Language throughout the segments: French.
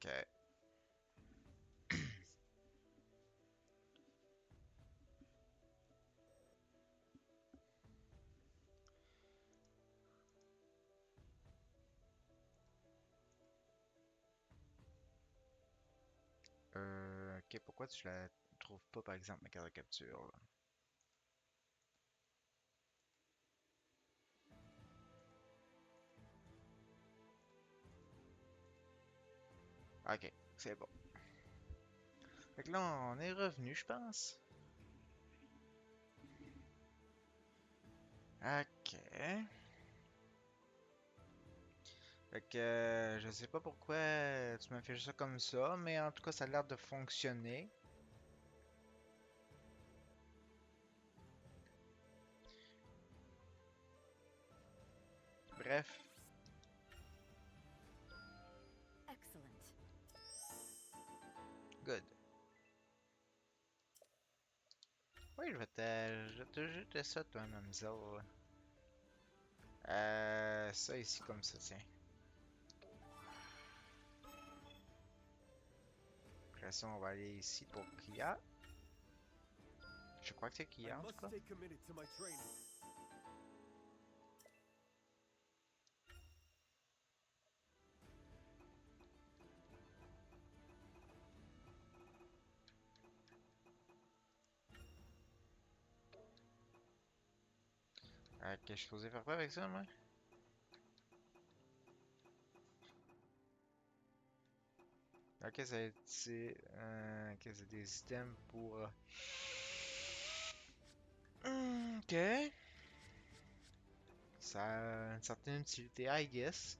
Ok. Ok, pourquoi tu la trouves pas, par exemple, ma carte de capture, là? Ok, c'est bon. Fait que là, on est revenu, je pense. Ok. Fait que je sais pas pourquoi tu m'as fait ça comme ça, mais en tout cas, ça a l'air de fonctionner. Bref, Excellent. good. Oui, je vais te jeter ça, toi, Mamzelle. Ça ici, comme ça, tiens. Après ça, on va aller ici pour Kia. Je crois que c'est I Kia, en tout must cas. stay committed to my training. Ok, je suis supposé faire quoi avec ça, moi? Ok, ok, c'est des items pour... Ok. Ça a une certaine utilité, I guess.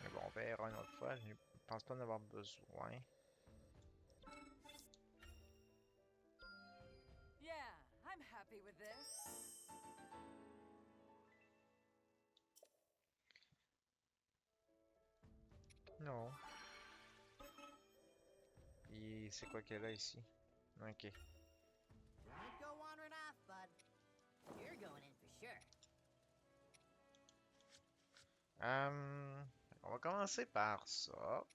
Mais bon, on verra une autre fois. Je pense pas en avoir besoin. Yeah, I'm happy with this. Non. Et c'est quoi qu'elle a ici? Ok. Don't go wandering off, bud. You're going in for sure. Euh, on va commencer par ça.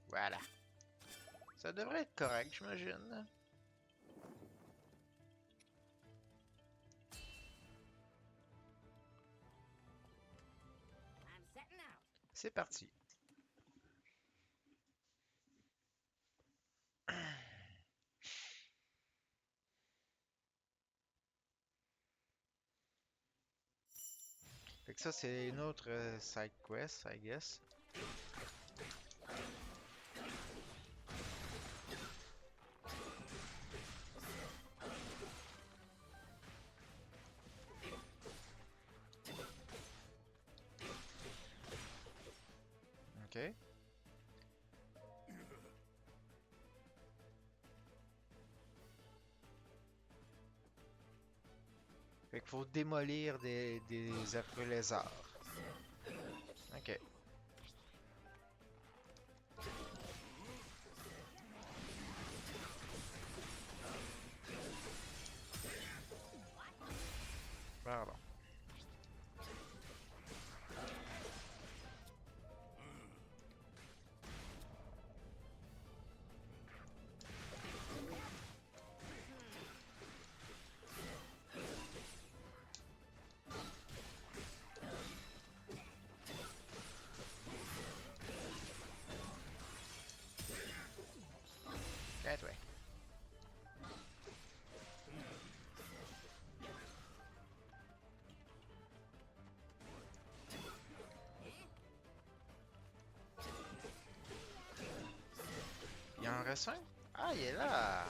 Voilà. Ça devrait être correct, j'imagine. I'm setting out. C'est parti. Fait que ça, c'est une autre side quest, I guess. Ok. Fait qu'il faut démolir des affreux lézards. Ok. Pardon. That way. Il en reste un? Ah, il est là!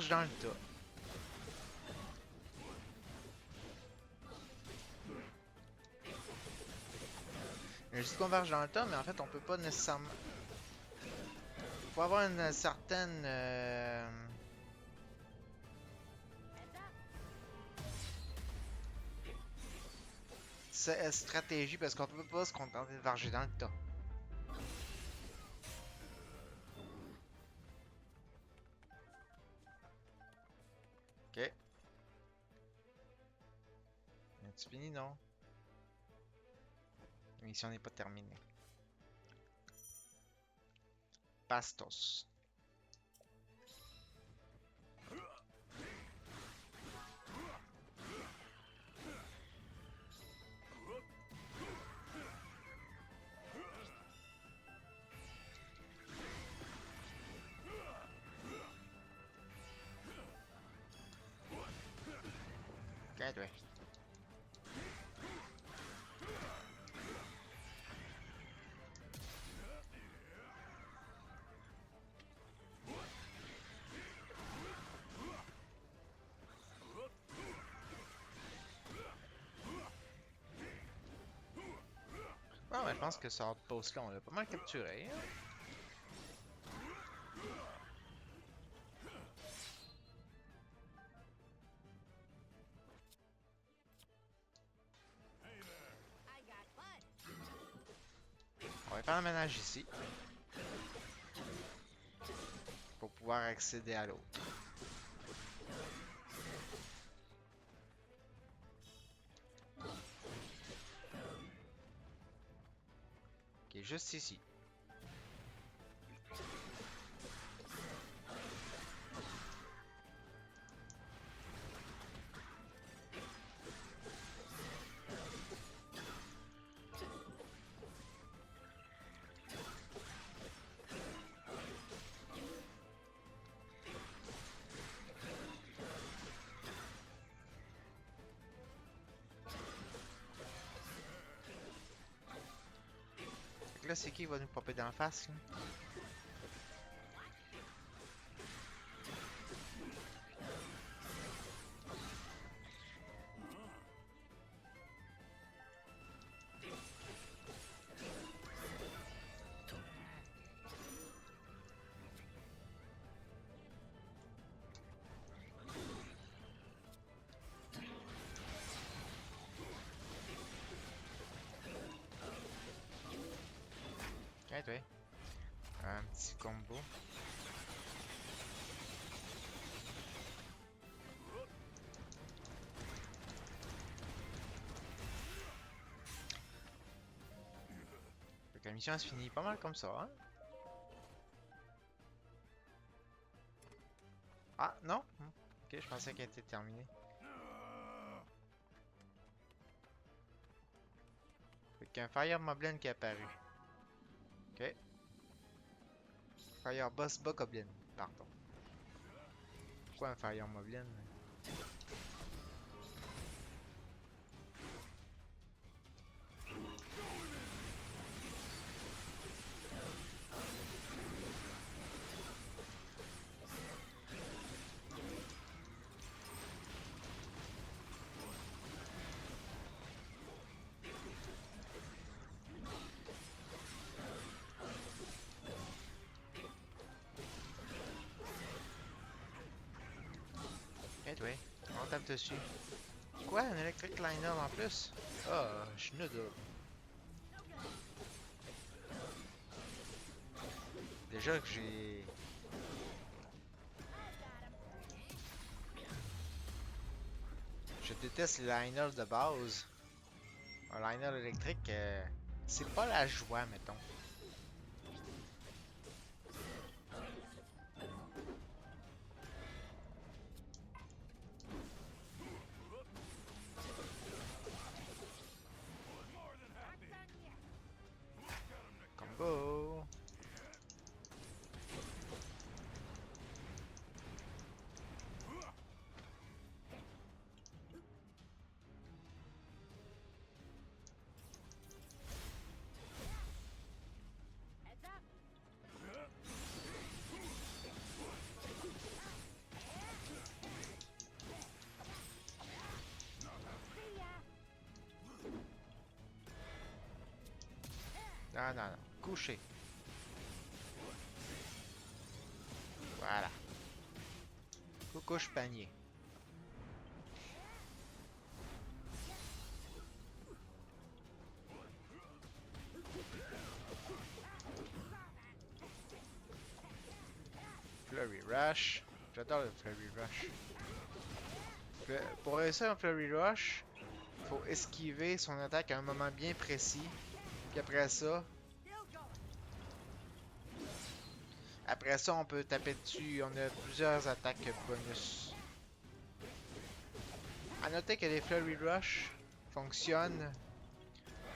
dans le tas. Je dis converge dans le tas, mais en fait, on peut pas nécessairement. Faut avoir une certaine. Stratégie parce qu'on peut pas se contenter de varger dans le tas. Ok. Tu fini, non? La mission n'est pas terminée. Pastos. Ok, ouais. Ouais, ouais, je pense que ce outpost-là, on l'a pas mal capturé. Hein. I got Bud. On va faire un ménage ici. Pour pouvoir accéder à l'autre. Qui est juste ici. Fait que là, c'est qui va nous popper d'en face, là? Ok, ouais. Un petit combo. Fait que la mission elle se finit pas mal comme ça, hein? Ah, non? Ok, je pensais qu'elle était terminée. Fait qu'un Fire Moblin qui est apparu. Ok. Fire Boss Bokoblin, pardon. Pourquoi un Fire Moblin? Ok, ouais. On tape dessus. Quoi? Un Electric Liner en plus? Ah, je suis noodle. Déjà que j'ai. Je déteste les liners de base. Un liner électrique, c'est pas la joie, mettons. Combo! Non, non, non. Couché. Voilà. Coucouche panier. Flurry Rush. J'adore le Flurry Rush. Pour réussir un Flurry Rush, faut esquiver son attaque à un moment bien précis. Puis après ça, on peut taper dessus. On a plusieurs attaques bonus. À noter que les Flurry Rush fonctionnent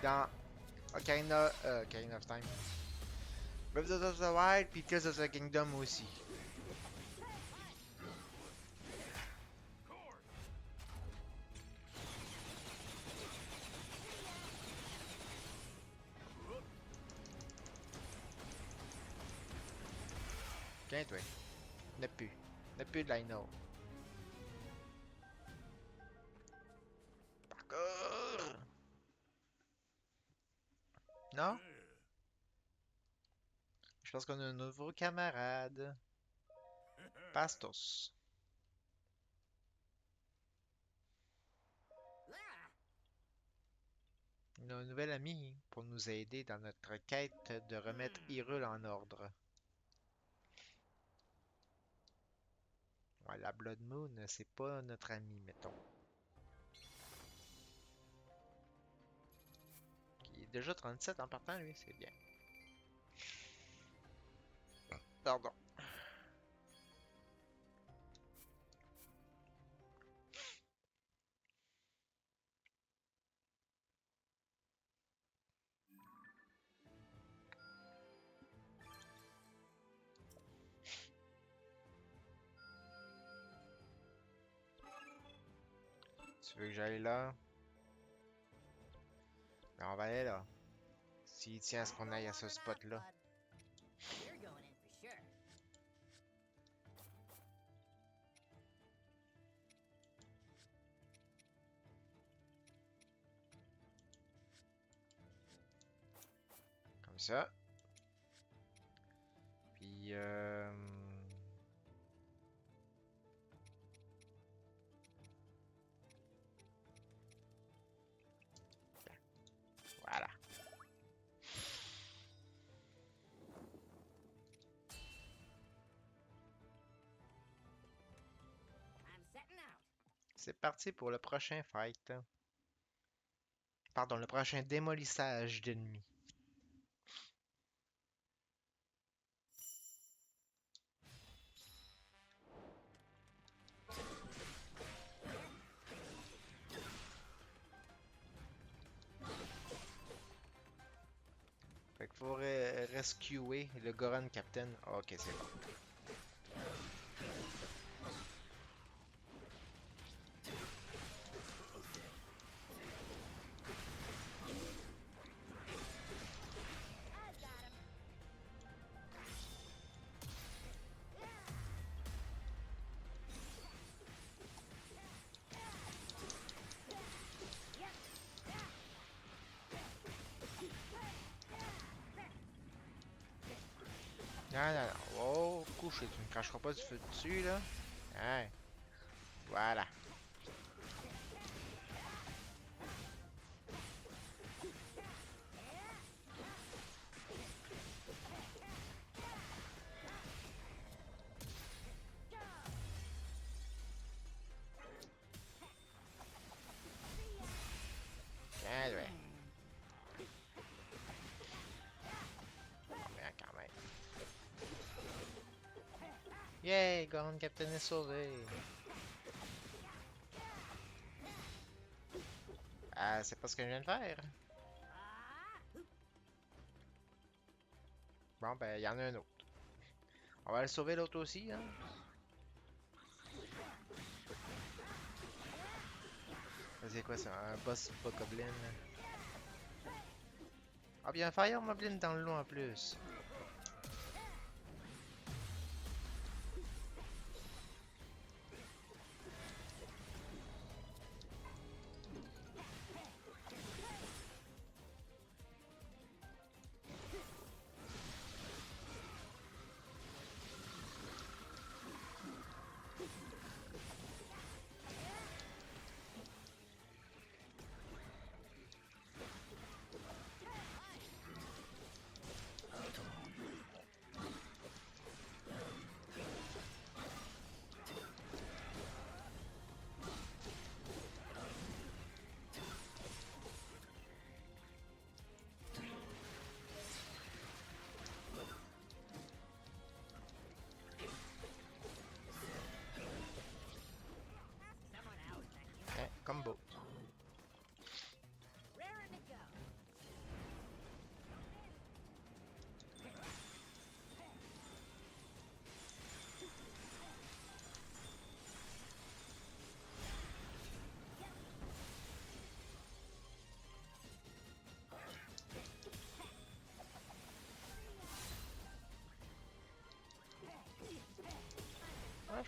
dans Ocarina of Time, Breath of the Wild, puis Tears of the Kingdom aussi. Tiens, toi. N'a plus. N'a plus de Lino. Parcours! Non? Je pense qu'on a un nouveau camarade. Pastos. Ah, On a un nouvel ami pour nous aider dans notre quête de remettre Hyrule en ordre. Ouais, la Blood Moon, c'est pas notre ami, mettons. Qui est déjà 37 en partant, lui, c'est bien. Pardon. Tu veux que j'aille là? Ben, on va aller là. S'il tient à ce qu'on aille à ce spot-là. you're going in for sure. Comme ça. Puis, voilà. I'm setting out. C'est parti pour le prochain fight. Pardon, le prochain démolissage d'ennemis. Fait qu'il faut rescuer le Goron Captain. Ok, c'est bon. Non, non, non. Oh, couche, tu me cracheras pas du feu dessus, là. Hein. Voilà. Tiens, ouais. Oh, mais quand même. Yay, Goron Captain est sauvé. Ah, c'est pas ce que je viens de faire. Bon, ben, il y en a un autre. On va aller sauver l'autre aussi, hein. Ça, c'est quoi ça? Un boss Bokoblin? Ah, bien, Fire Moblin dans le lot en plus.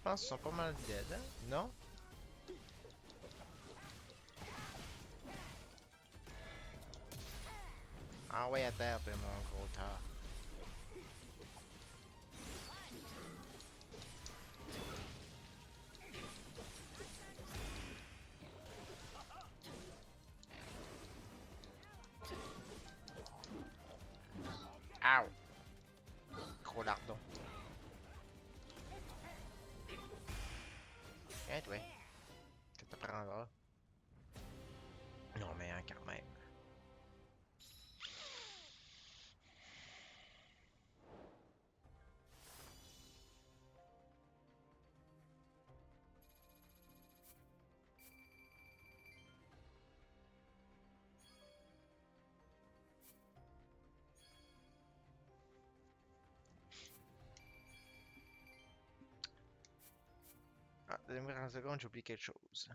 pense qu'ils sont pas mal dead, hein? Non? Ah ouais, à terre, toi, mon gros tard. Ow! Gros lardon. Hein, toi? Que te prendras? Non, mais hein, quand même. Ah, donnez-moi 30 secondes, j'ai oublié quelque chose.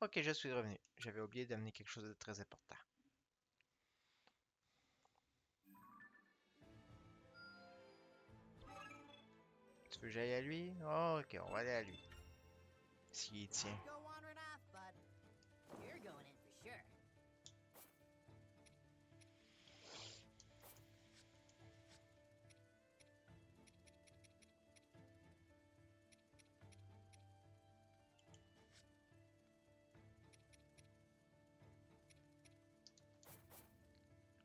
Ok, je suis revenu. J'avais oublié d'amener quelque chose de très important. Tu veux que j'aille à lui? Oh, ok, on va aller à lui. S'il y tient. Don't go wandering off, bud. You're going in for sure.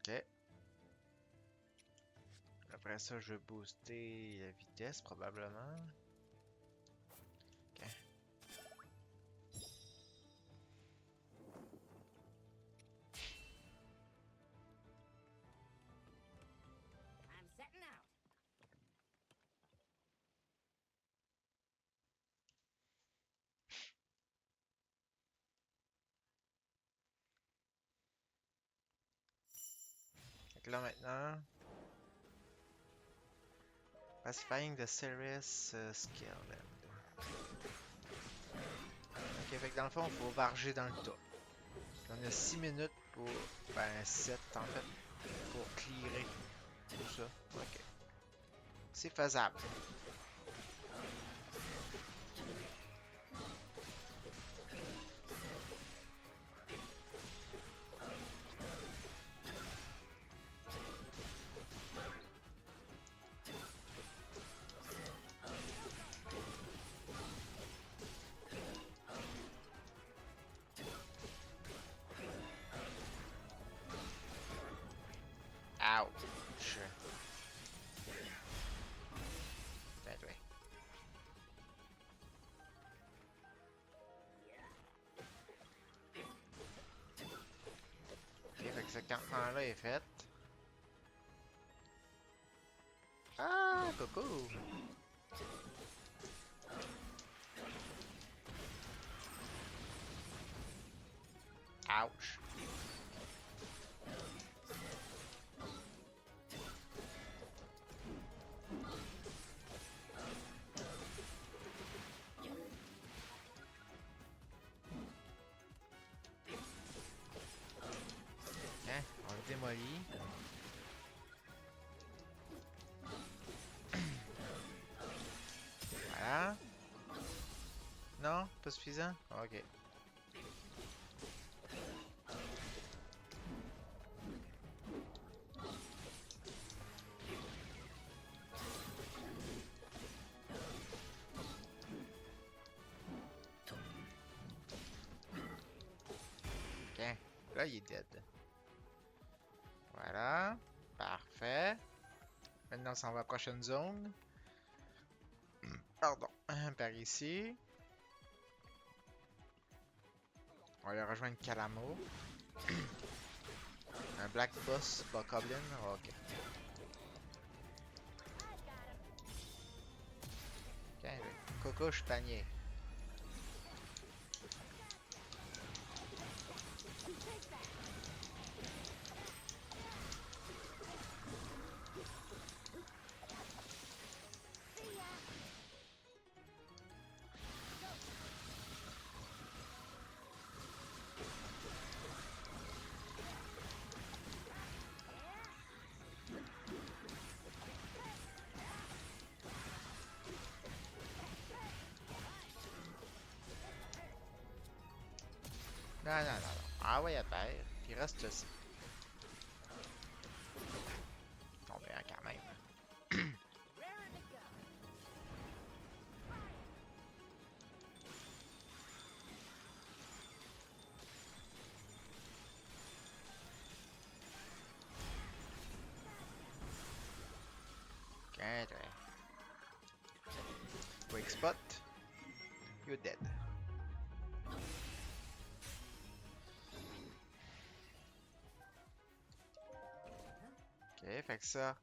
Ok. Après ça, je vais booster la vitesse probablement. Ok. I'm setting out. Fait que là maintenant, Pacifying the Ceres Skeleton. Ok, fait que dans le fond, il faut varger dans le tas. On a 6 minutes pour. Ben, 7 en fait. Pour clearer tout ça. Ok. C'est faisable. Ouch. That way. Ok, fait que ce campement-là est fait. Ah, coucou! Ouch. Hein, on le démolit. Voilà. Non, pas suffisant? Ok. Ok. Là, il est dead. Voilà. Parfait. Maintenant, on s'en va à la prochaine zone. Pardon. Par ici. On va aller rejoindre Calamo. Un Black Boss Bokoblin. Ok. Coucouche panier. Non, non, non, non. Ah ouais, à terre. Puis reste là. Tombé quand même. Raring to go. Okay, Wake spot. You're dead. Ok, fait que ça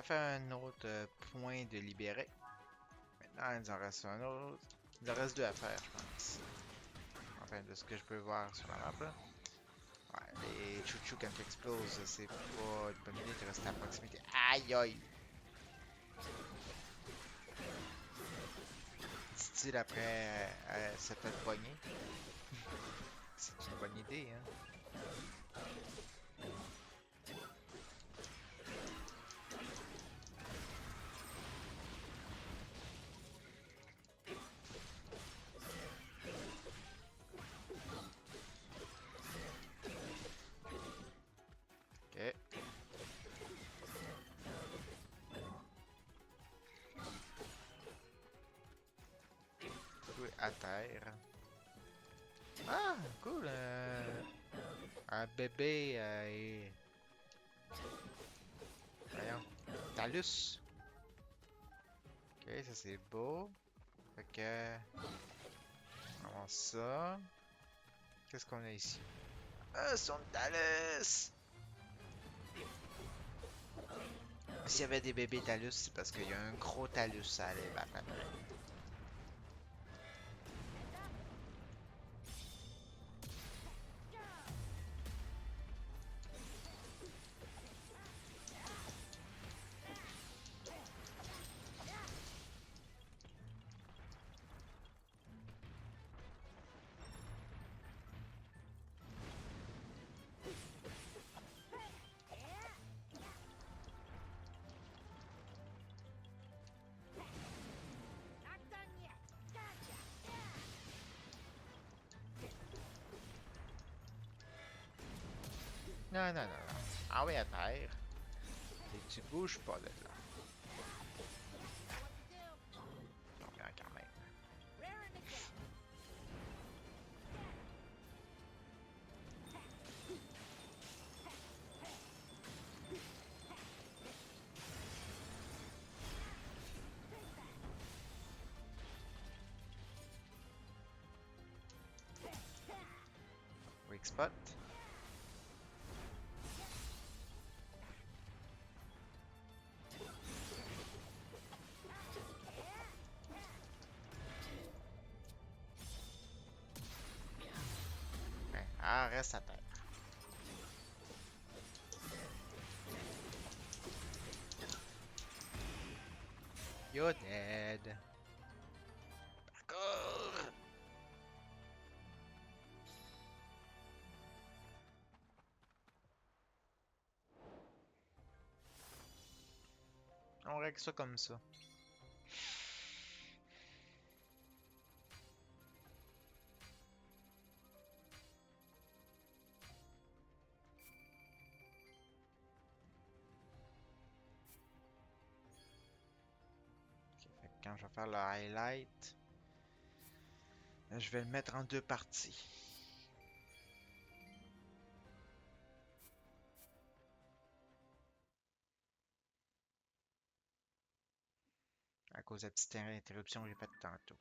fait un autre point de libérer. Maintenant, il nous en reste un autre. Il nous en reste deux à faire, je pense. Enfin, de ce que je peux voir sur la map, là. Ouais, les chouchous quand ils explosent, c'est pas une bonne idée de rester à proximité. Aïe aïe! Style après se fait pogner. C'est une bonne idée, hein. Ok. Oui, à terre. Ah, cool! Un bébé et... Voyons. Talus. Ok, ça c'est beau. Fait que... Comment ça? Qu'est-ce qu'on a ici? Ah, son Talus! S'il y avait des bébés Talus, c'est parce qu'il y a un gros Talus à aller battre après. Not done yet. Gotcha. Non, non, non, non. Ah oui, à terre. Et tu bouges pas de là. Non, bien quand même. Raring to go. Weak spot. Ouais. Ah, reste à terre. You're dead. Parcours! On règle ça comme ça. Ok, fait que quand je vais faire le highlight, je vais le mettre en deux parties. À cause de la petite interruption que j'ai faite tantôt.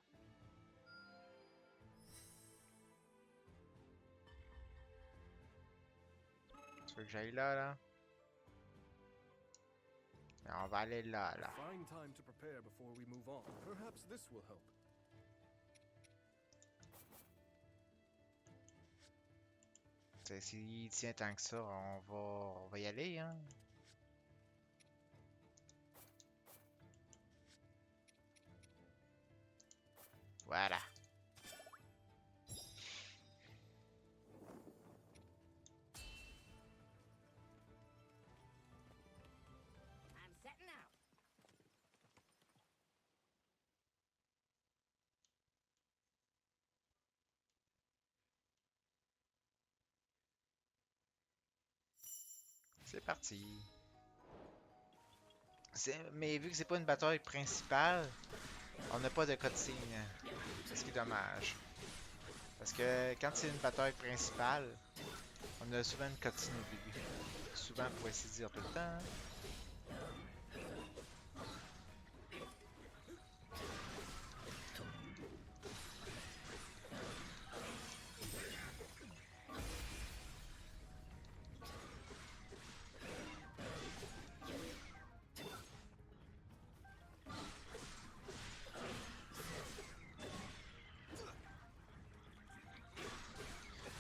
Tu veux que j'aille là, là? On va aller là, là. Fine time to prepare before we move on. Perhaps this will help. S'il tient tant que ça, on va y aller, hein. Voilà. I'm setting out. C'est parti. Mais vu que c'est pas une bataille principale, on n'a pas de cutscene. Ce qui est dommage. Parce que quand c'est une bataille principale, on a souvent une cutscene au début. Souvent, pour ainsi dire, tout le temps.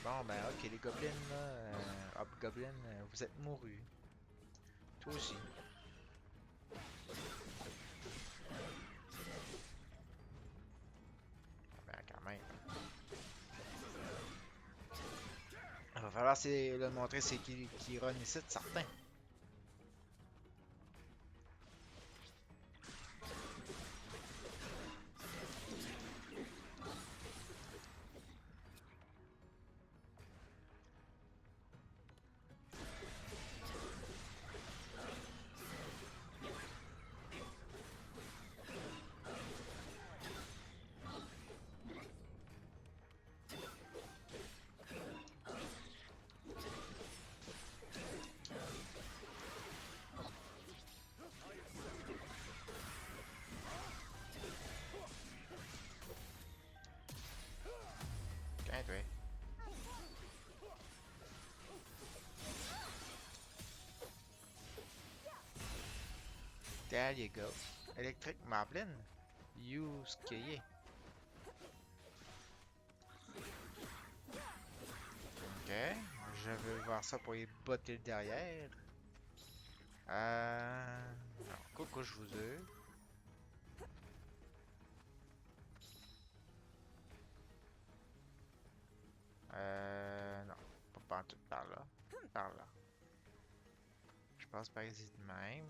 Bon, ben, ok, les gobelins, là, Hobgoblins, vous êtes mourus. Toi aussi. Ben, quand même. Il va falloir le montrer c'est qui run ici, certain. Ok, ouais. There you go. Electric Moblin. Use Keye. Ok. Je veux voir ça pour y botter le derrière. Non. Coucou, je vous ai. Non. Pas tout par là. Par là. Je passe par ici de même.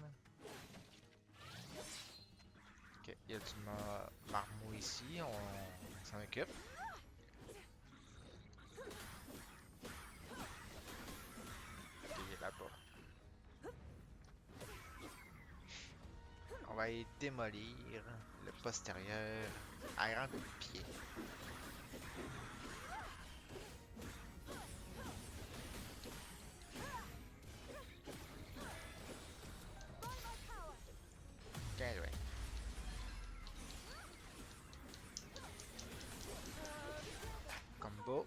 Ok, il y a du marmot ici, on s'en occupe. Ok, il est là-bas. On va y démolir le postérieur à grand coup de pied. Tiens, ouais. Combo.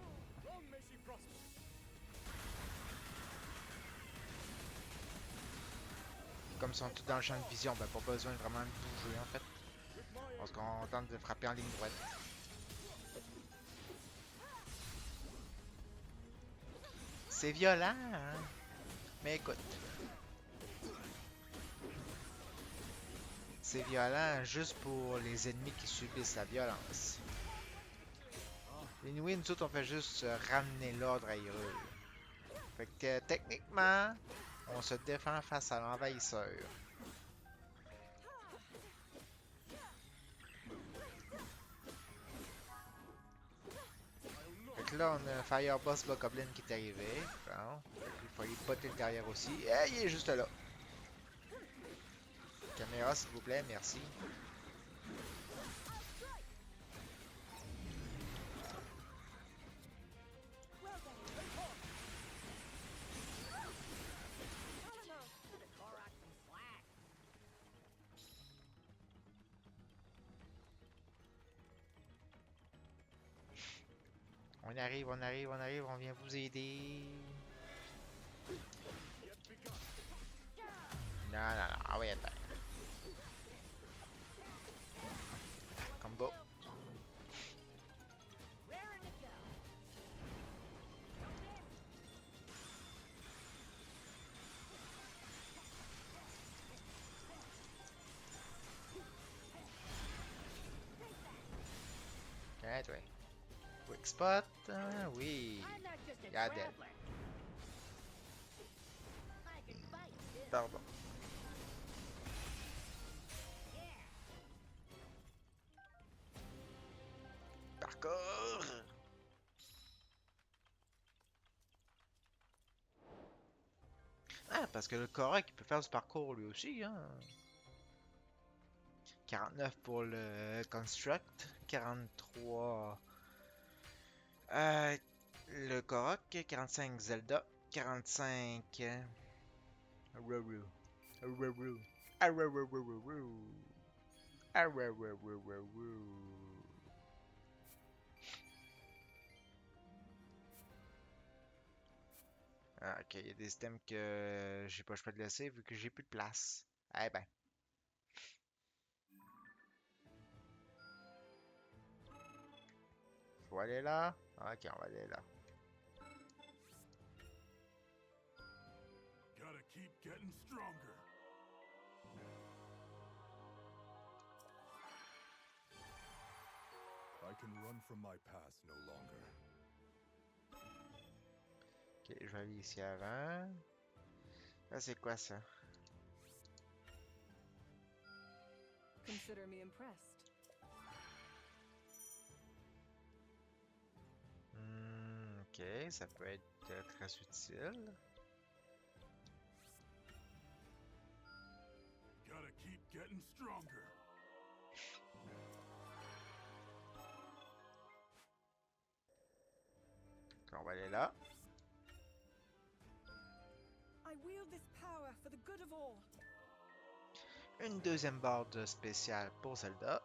Comme ils sont tous dans le champ de vision, ben pas besoin vraiment de bouger en fait. Parce qu'on tente de frapper en ligne droite. C'est violent, hein? Mais écoute. C'est violent juste pour les ennemis qui subissent la violence. Anyway, nous autres, on fait juste ramener l'ordre à Hyrule. Fait que techniquement, on se défend face à l'envahisseur. Fait que là, on a un Fire Boss Bokoblin qui est arrivé. Bon. Il faut y botter le derrière aussi. Et il est juste là. Caméra, s'il vous plaît, merci. On arrive, on arrive, on arrive, on vient vous aider. Non, non, non, ah oui, attends. Combo. Ouais, ouais. Quick spot. Oui. I'm not just a Yeah, dead. traveler. I can fight too. Pardon. Yeah. Parcours. Ah, parce que le Korok, il peut faire du parcours lui aussi, hein. 49 pour le Construct. 43. Le Korok. 45 Zelda. 45. Ruru. Ruru. Arururururu. Arururururu. Ah, ok, il y a des items que j'ai pas le choix de laisser vu que j'ai plus de place. Eh ben. Faut aller là? Ok, on va aller là. Gotta keep getting stronger. I can run from my past no longer. Ok, je vais aller ici avant. Là, c'est quoi ça? Consider me impressed. Ok, ça peut être très utile. Gotta keep getting stronger. Donc, on va aller là. I wield this power for the good of all. Une deuxième barre de spécial pour Zelda.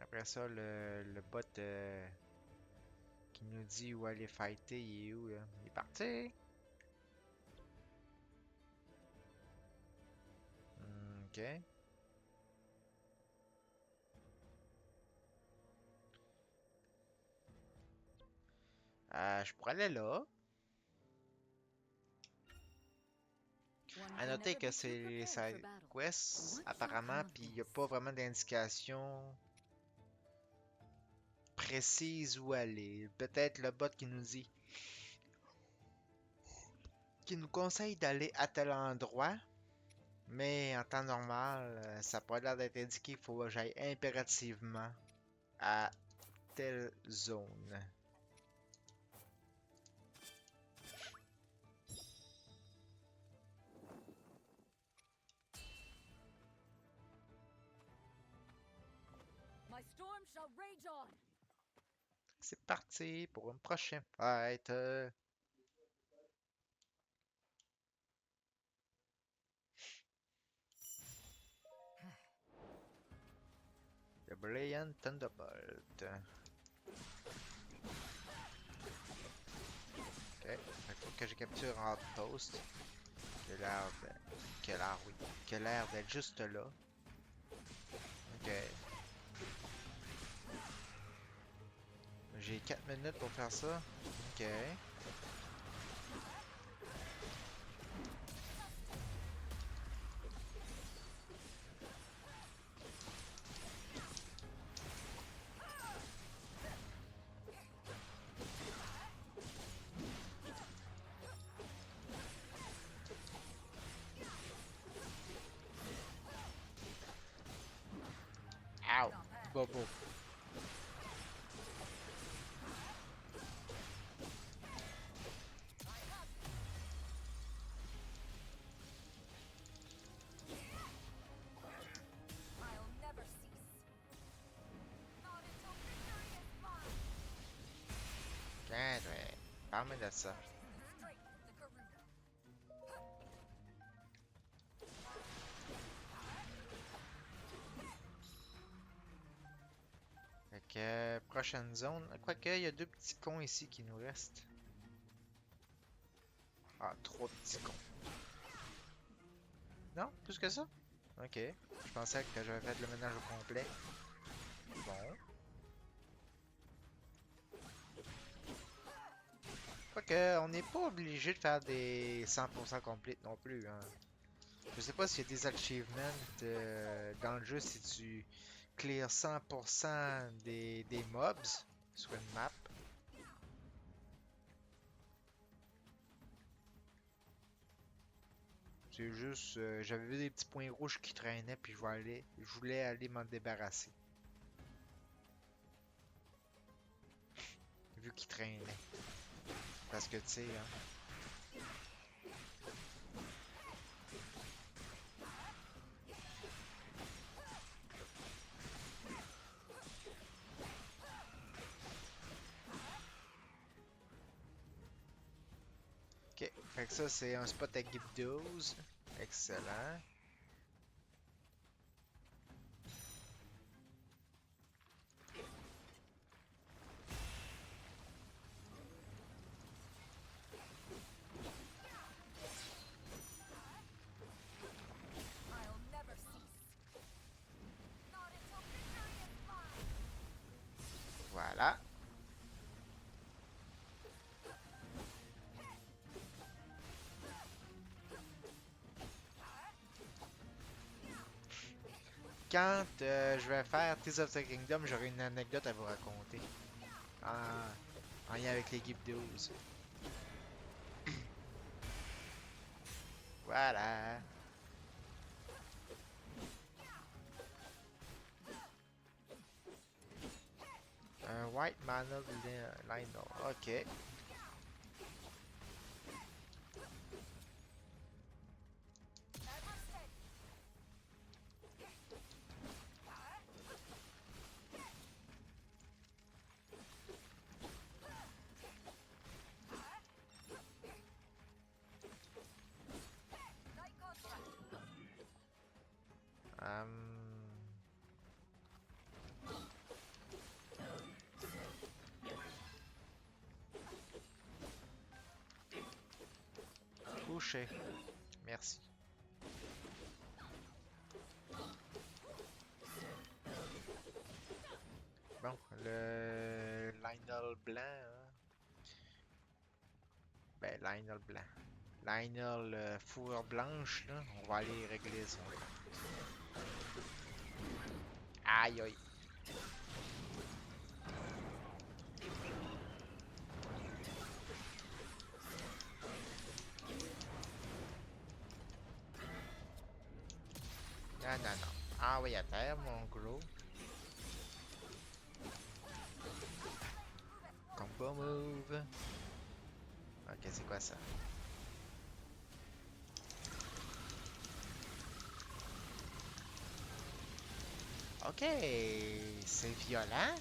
Après ça, le bot qui nous dit où aller fighter, il est où là? Il est parti! Ok. Je pourrais aller là. One À can noter never que be too c'est prepared sa for battle. quest What apparemment, shall come puis of il n'y a this? pas vraiment d'indication précise où aller. Peut-être le bot qui nous dit, qui nous conseille d'aller à tel endroit, mais en temps normal, ça pourrait l'air d'être indiqué qu'il faut que j'aille impérativement à telle zone. My storm shall rage on. C'est parti pour une prochaine fight. Le Brilliant Thunderbolt. Ok, il faut que je capture Outpost. Qui a l'air oui. Qui a l'air d'être juste là. Ok. J'ai 4 minutes pour faire ça. Ok. Ow! Bobo. I'll never cease. Not until victory is mine. Tiens, ouais. Parle-moi de ça. The strength of the Garuda. Fait que, prochaine zone. Quoique, il y a deux petits cons ici qui nous restent. Ah, trois petits cons. Non, plus que ça? Ok. Je pensais que j'avais fait le ménage au complet. Bon. Quoique, on n'est pas obligé de faire des 100% complete non plus, hein. Je sais pas s'il y a des achievements dans le jeu si tu clear 100% des mobs sur une map. C'est juste, j'avais vu des petits points rouges qui traînaient, puis je voulais aller m'en débarrasser. Vu qu'ils traînaient. Parce que, tu sais, hein. Ok, fait que ça, c'est un spot à Guide 12. Excellent. I'll never cease. Not until victory is mine. Voilà. Quand je vais faire Tears of the Kingdom, j'aurai une anecdote à vous raconter. En lien avec l'équipe 12. Voilà. Un White Manor Lionel. Ok. Ever steady. Night construct. Couché. Merci. Bon, le Lionel blanc. Hein. Ben, Lionel blanc. Lionel fourrure blanche, là. On va aller régler ça. Aïe aïe. Non, non, non. Ah oui, à terre, mon gros. Combo move. Ok, c'est quoi ça? Ok, c'est violent.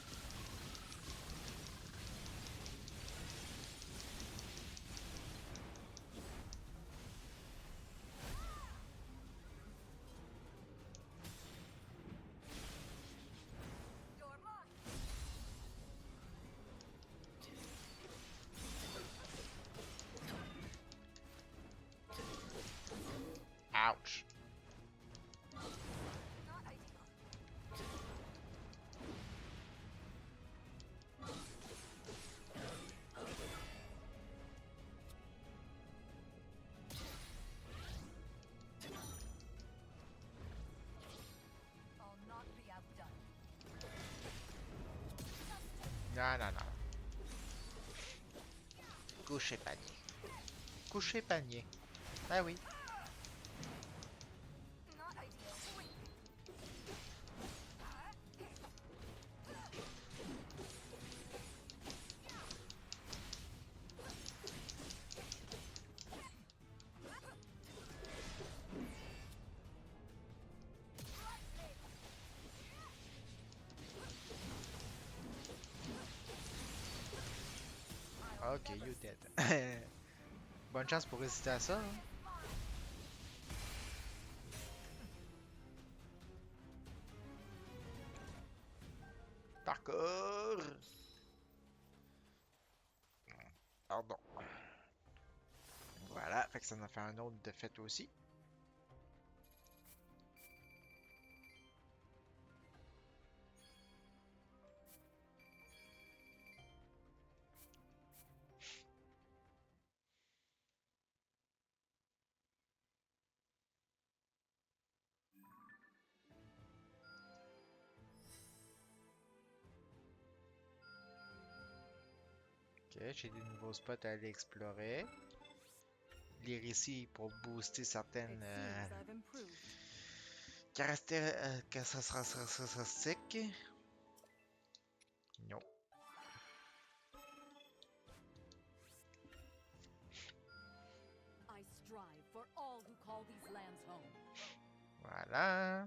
You're mine. Ouch. Not ideal. I'll not be outdone. Non, non, non. Coucher panier. Coucher panier. Ah oui. Not ideal. Wait. Ok, you dead. Bonne chance pour résister à ça. Hein. Parcours. Pardon. Voilà, fait que ça en a fait un autre de fait aussi. Ok, j'ai des nouveaux spots à aller explorer. Lire ici pour booster certaines caractéristiques. Non. I strive for all who call these lands home. Voilà.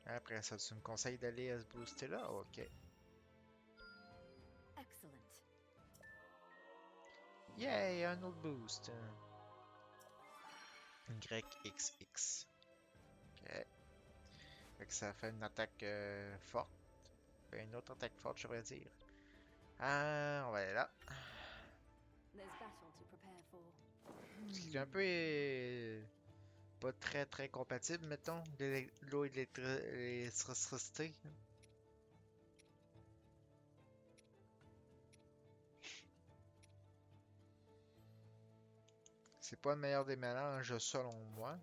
Après ça, tu me conseilles d'aller à ce booster là? Ok. Excellent. Yay, un autre boost. YXX. Ok. Fait que ça fait une attaque forte. Fait une autre attaque forte, je devrais dire. Ah, on va aller là. There's battle to prepare for. Ce qui est un peu pas très très compatible, mettons, l'eau et l'électricité. C'est pas le meilleur des mélanges selon moi.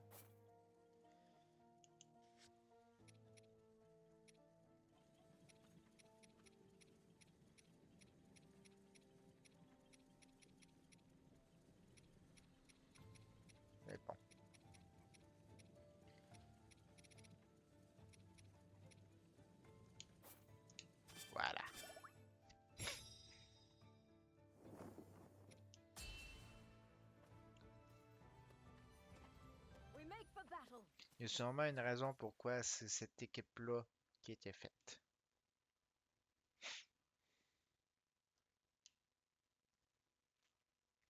Mais bon. Voilà. We make for battle. Il y a sûrement une raison pourquoi c'est cette équipe-là qui a été faite.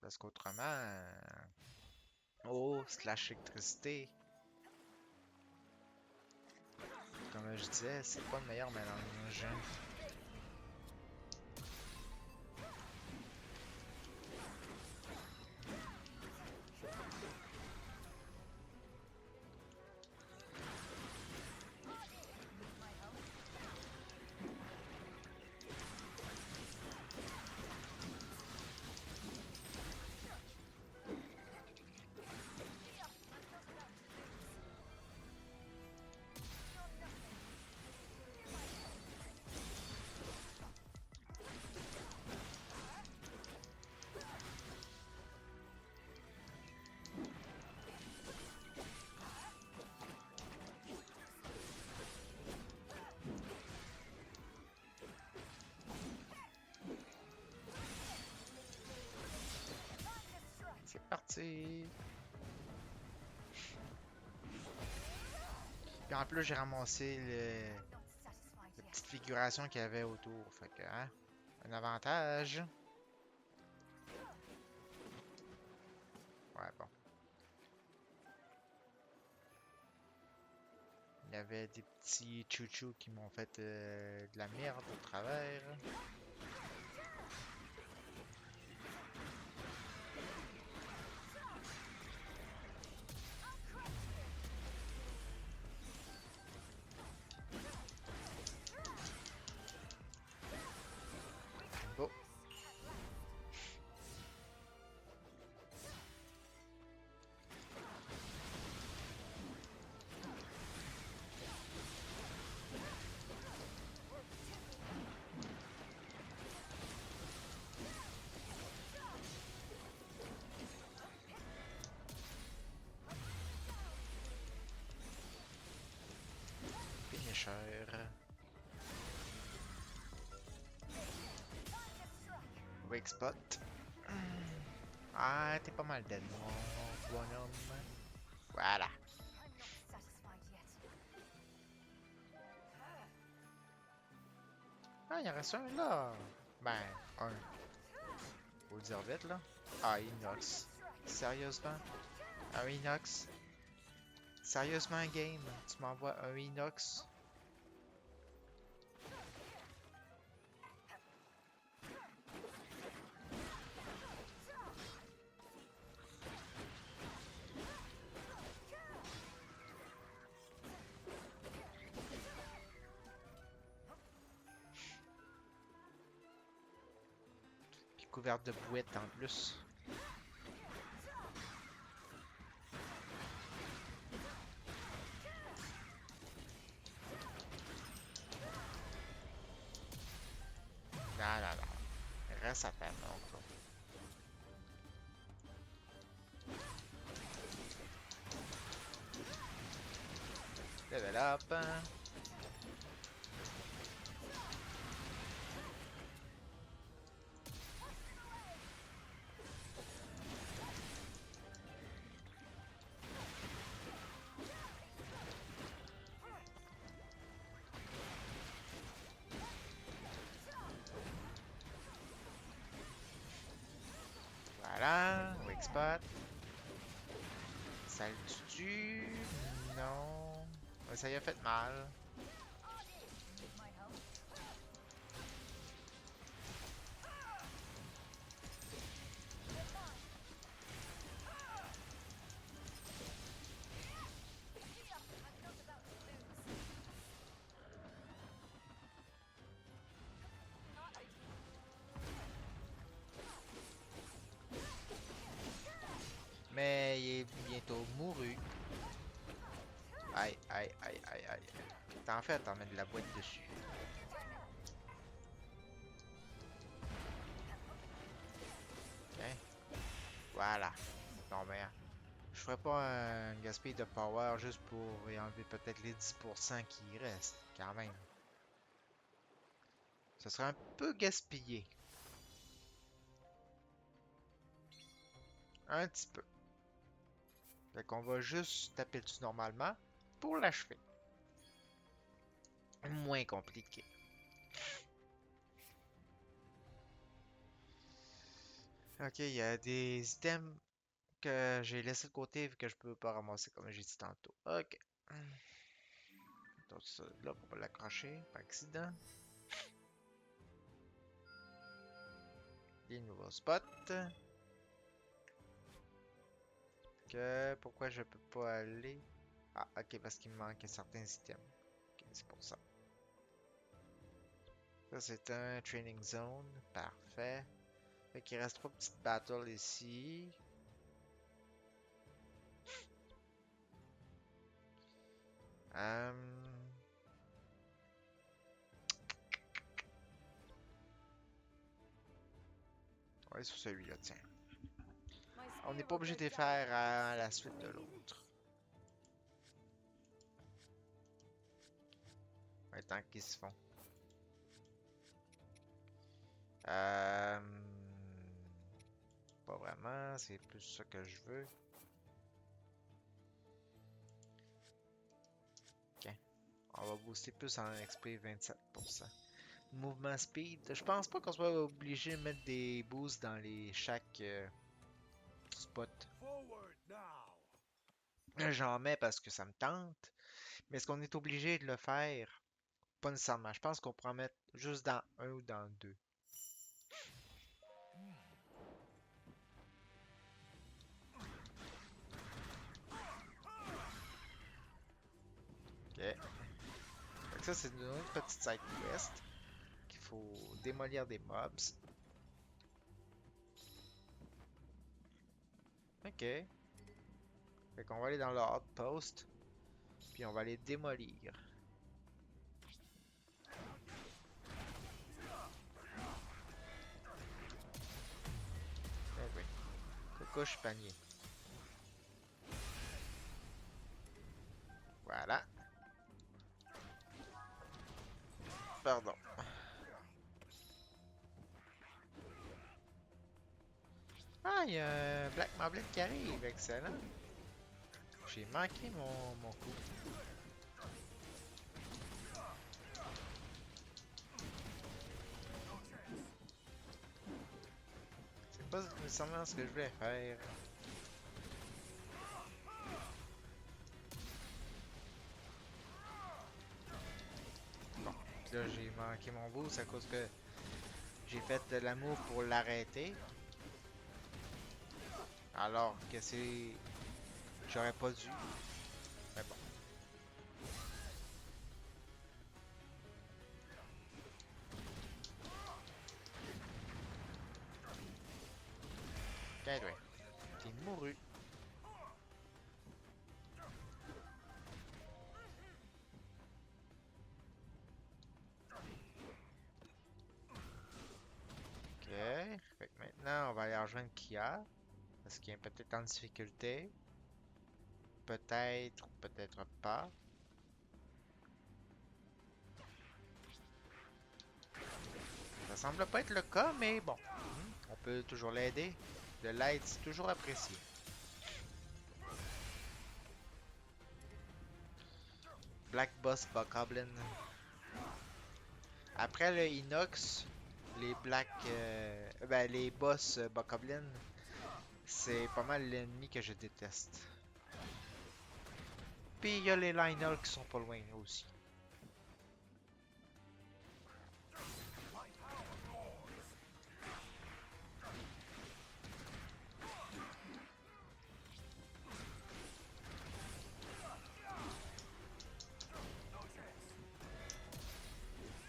Parce qu'autrement, eau slash électricité, comme je disais, c'est pas le meilleur mélange. C'est parti! Puis en plus, j'ai ramassé Not satisfied la yet. petite figuration qu'il y avait autour. Fait que, hein, un avantage. Ouais, bon. Il y avait des petits chouchous qui m'ont fait de la merde au travers. Bon. Finisher. Wake spot. Ah, t'es pas mal dead, mon bonhomme. Voilà. I'm not satisfied yet. Ah, il en reste un là. Ben, un. Faut le dire vite, là. Ah, Inox. Sérieusement? Un Inox? Sérieusement, game? Tu m'envoies un Inox? Puis couverte de bouettes en plus. reste à faire, mon gars. Level up. Hein. Voilà, weak spot. Ça le tue? Non. Ouais, ça y a fait mal. Need my help? Yeah, I'm not about to lose. Not ideal. Mais il est bientôt mouru. Aïe, aïe, aïe, aïe, aïe. T'en fais, t'en mets de la boîte dessus. Ok. Voilà. Non, mais je ferais pas un gaspille de power juste pour y enlever peut-être les 10% qui restent, quand même. Ce serait un peu gaspillé. Un petit peu. Fait qu'on va juste taper dessus normalement pour l'achever. Moins compliqué. Ok, il y a des items que j'ai laissé de côté vu que je peux pas ramasser comme j'ai dit tantôt. Ok. Donc ça là pour pas l'accrocher par accident. Des nouveaux spots. Que pourquoi je peux pas aller? Ah ok parce qu'il me manque certains items. Ok, c'est pour ça. Ça c'est un training zone. Parfait. Fait qu'il reste 3 petites battles ici. Ouais, sur celui-là, tiens. My On n'est spear pas will obligé go de les down faire à if la it's suite de too late. l'autre. Ouais, tant qu'ils se font. Euh... Pas vraiment, c'est plus ça que je veux. Ok. On va booster plus en XP 27%. Mouvement speed. Je pense pas qu'on soit obligé de mettre des boosts dans les chaque spot. Forward now! J'en mets parce que ça me tente. Mais est-ce qu'on est obligé de le faire? Pas nécessairement. Je pense qu'on pourra en mettre juste dans un ou dans deux. Ok. Fait que ça, c'est une autre petite side quest qu'il faut démolir des mobs. Ok. Fait qu'on va aller dans le outpost. Puis on va les démolir. Eh oui. Coucouche panier. Voilà. Pardon. Ah, il y a un Black Moblin qui arrive. Excellent. J'ai manqué mon coup. C'est pas nécessairement ce que je voulais faire. Bon. Puis là, j'ai manqué mon boost à cause que j'ai fait de la move pour l'arrêter. Alors que c'est... J'aurais pas dû. Mais bon. Ok, ouais. T'es mouru. Ok. rejoindre Kia. Parce qu'il est peut-être en difficulté. Peut-être ou peut-être pas. Ça semble pas être le cas, mais bon. On peut toujours l'aider. De l'aide, c'est toujours apprécié. Black Boss Bokoblin. Après le Inox, les Black... ben, les boss Bokoblin, c'est pas mal l'ennemi que je déteste. Puis il y a les Lionel qui sont pas loin aussi.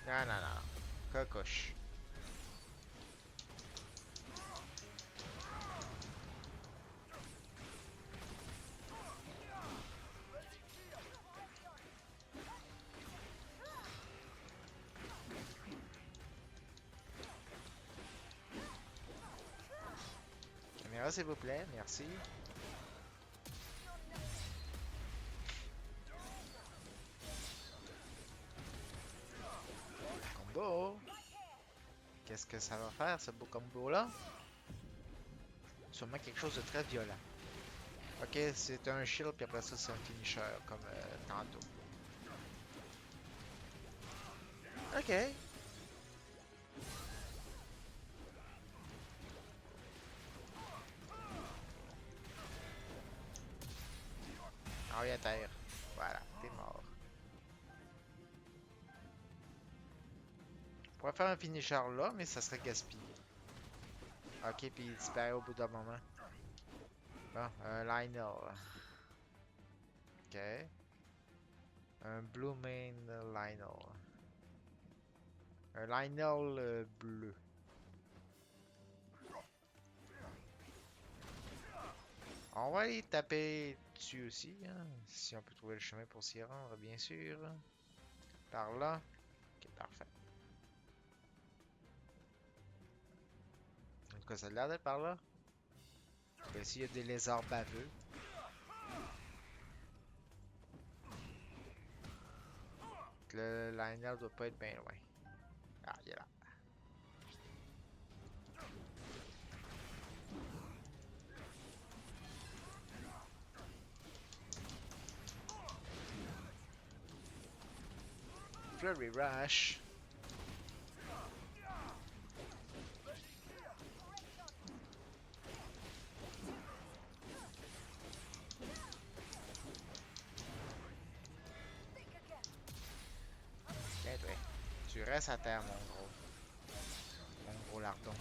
Non, non, non. Cocoche. Caméra, s'il vous plaît, merci. Combo. Qu'est-ce que ça va faire, ce beau combo-là? Sûrement quelque chose de très violent. Ok, c'est un shield, puis après ça, c'est un finisher, comme tantôt. Ok. Ah oui, à terre. Voilà, t'es mort. On pourrait faire un finisher là, mais ça serait gaspillé. Ok, puis il disparaît au bout d'un moment. Bon, un Lionel. Ok. Un Blue Main Lionel. Un Lionel bleu. On va aller taper dessus aussi, hein, si on peut trouver le chemin pour s'y rendre, bien sûr. Par là. Ok, parfait. En tout cas, ça a l'air d'être par là. Ici, il y a des lézards baveux. Le liner doit pas être bien loin. Ah, il est là. Flurry Rush. Tiens, toi. Tu restes à terre, mon gros. Mon gros lardon.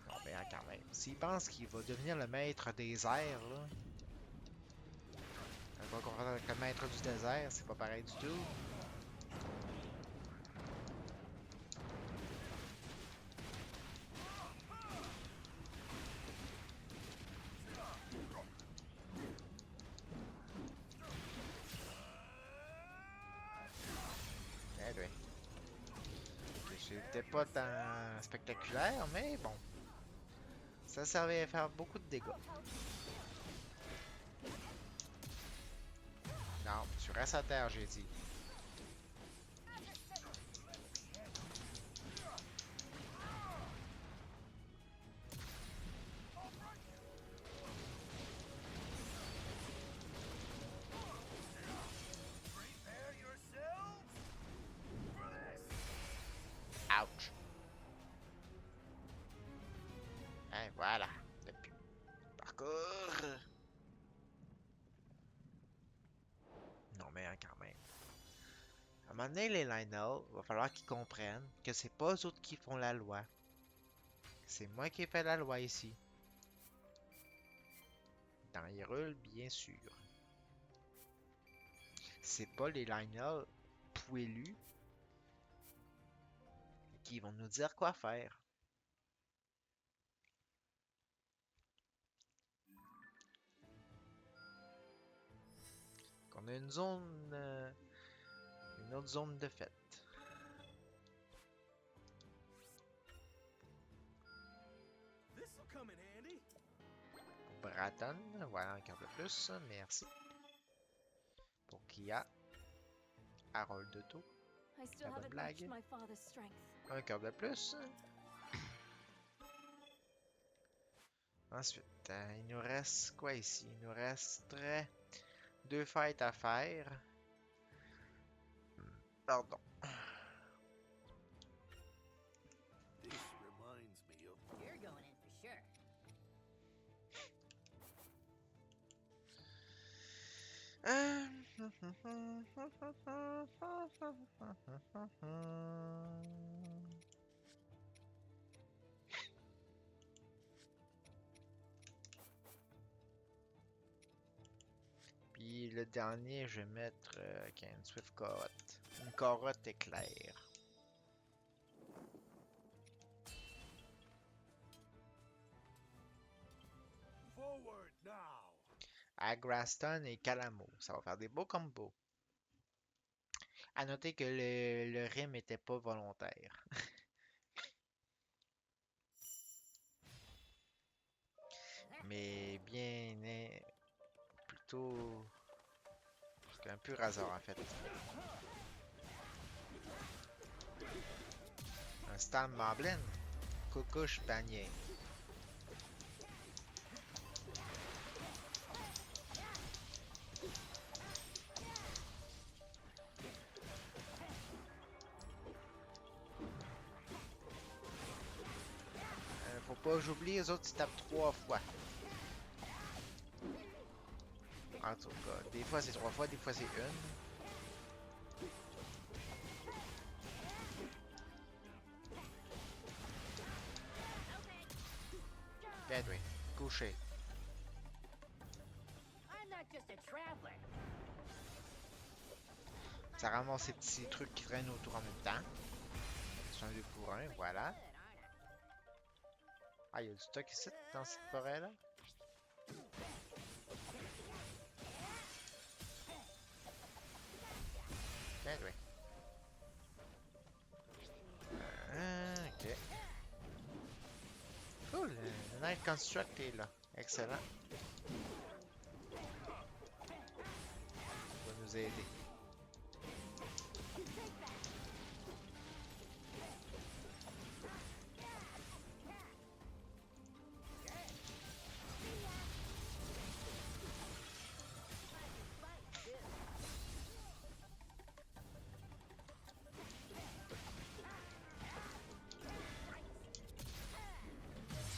Non, mais hein, quand même. S'il pense qu'il va devenir le maître des airs, là. On va comprendre avec le maître du désert, c'est pas pareil du tout. Tiens, toi. C'était pas tant spectaculaire, mais bon. Ça servait à faire beaucoup de dégâts. Non, tu restes à terre, j'ai dit. Ouch. Hein, voilà. Depuis. Parcours. Non, mais hein, quand même. À un moment donné, les Lionel, va falloir qu'ils comprennent que c'est pas eux autres qui font la loi. C'est moi qui ai fait la loi ici. Dans Hyrule, bien sûr. C'est pas les Lionel poilus qui vont nous dire quoi faire. On a une zone... une autre zone de fête. come in handy. Braton, voilà un cœur de plus, merci. Pour Kia, Harold de tout, I still la bonne haven't matched blague. my father's strength. Un cœur de plus. Ensuite, il nous reste quoi ici? Il nous resterait 2 fights à faire. Pardon. This reminds me of. You're going in for sure. Puis le dernier, je vais mettre une Swift Carotte. Une carotte éclair. Forward now. À Graston et Calamo. Ça va faire des beaux combos. À noter que le rime était pas volontaire. Mais bien plutôt un pur hasard en fait. Un Stan Moblin. Coucouche panier. Faut pas que j'oublie, les autres ils tapent 3 fois. En tout cas, des fois c'est 3 fois, des fois c'est une. Bien oui, couché. I'm not just a traveler. Ça ramasse ces petits trucs qui traînent autour en même temps. C'est un 2 pour 1, voilà. Ah, il y a du stock ici dans cette forêt là. Bien oui. Ok. Cool, le Night Construct est là. Excellent. Il va nous aider.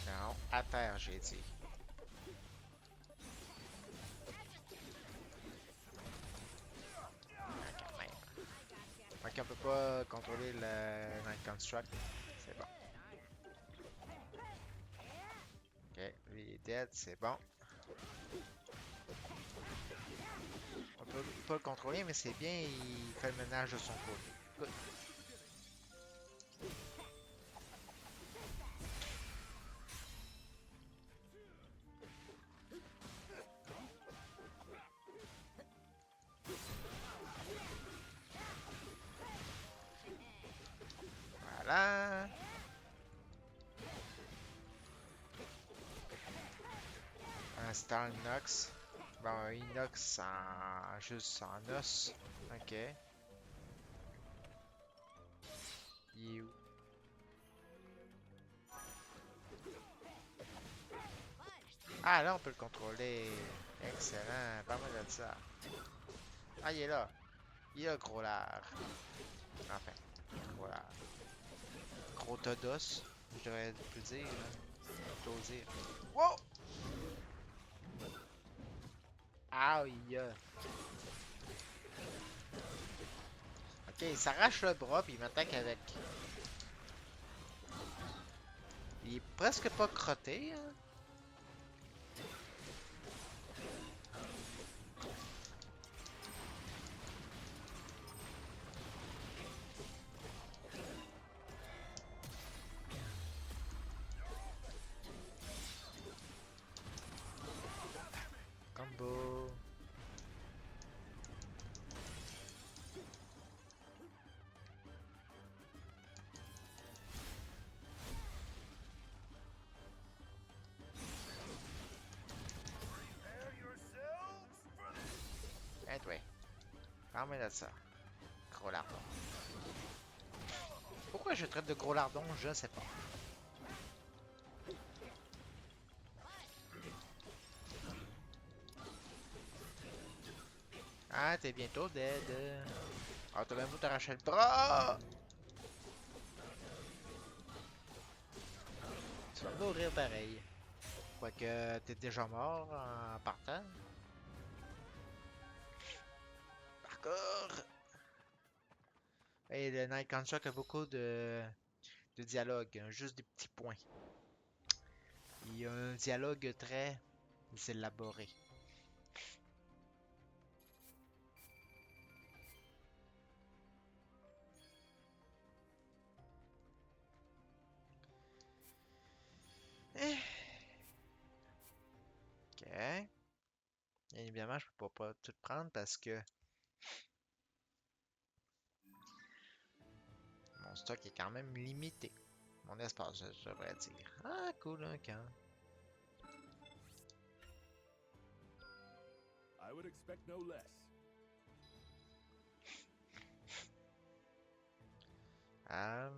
Non, à terre, j'ai dit. Ok, on peut pas contrôler le Night Construct. C'est bon. Ok, lui il est dead, c'est bon. On peut pas le contrôler, mais c'est bien, il fait le ménage de son côté. Good. Voilà. Un Star Inox. Bon, un Inox juste en os. Ok. Il est où? Ah, là, on peut le contrôler. Excellent. Pas mal de ça. Ah, il est là. Il est là, gros lard. Enfin, gros lard. Gros tas d'os. Je devrais plus dire. Plutôt dire. Wow! Aïe! Ok, il s'arrache le bras puis il m'attaque avec. Il est presque pas crotté, hein? Combo. Ah, mais là, ça. Gros lardon. Pourquoi je traite de gros lardon? Je sais pas. Ah, t'es bientôt dead. Ah, t'as même pas t'arracher le bras! Tu vas mourir pareil. Quoique, t'es déjà mort en partant. Parcours! Et le Night Construct a beaucoup de dialogue, hein, juste des petits points. Il y a un dialogue très élaboré. Eh. Ok. Bien évidemment, je peux pas tout prendre parce que mon stock est quand même limité. Mon espace, je devrais dire. Ah, cool, un camp. I would expect no less. Euh,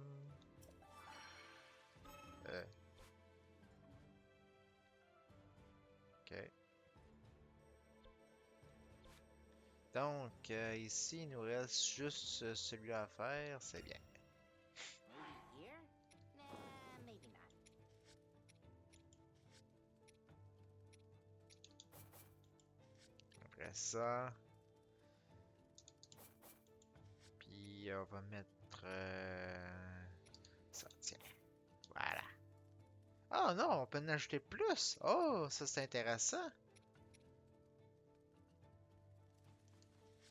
ok. Donc, ici, il nous reste juste celui-là à faire. C'est bien. Maybe here? Nah, maybe not. Après ça. Puis, on va mettre ça. Tiens. Voilà. Oh non, on peut en ajouter plus. Oh, ça c'est intéressant.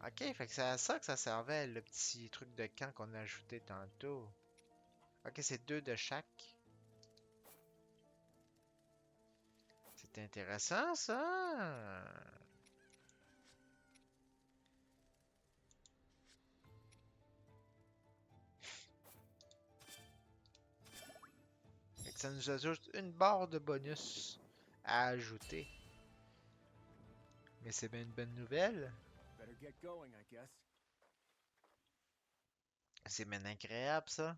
Ok, fait que c'est à ça que ça servait, le petit truc de camp qu'on a ajouté tantôt. Ok, c'est deux de chaque. C'est intéressant ça. Fait que ça nous ajoute une barre de bonus à ajouter. Mais c'est bien une bonne nouvelle. Better get going, I guess. C'est bien agréable ça.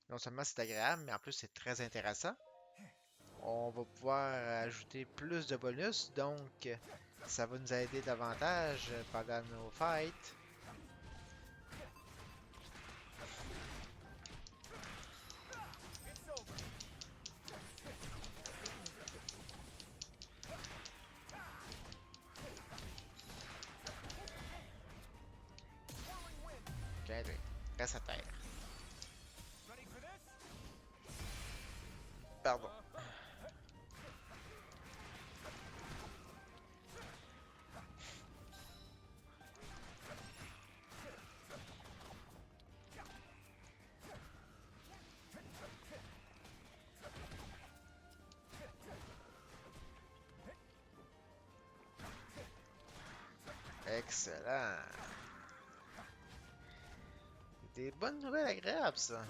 Non seulement c'est agréable, mais en plus c'est très intéressant. On va pouvoir ajouter plus de bonus, donc ça va nous aider davantage pendant nos fights. Ok, reste à terre. Ready for this? Pardon. Excellent. Des bonnes nouvelles agréables, ça.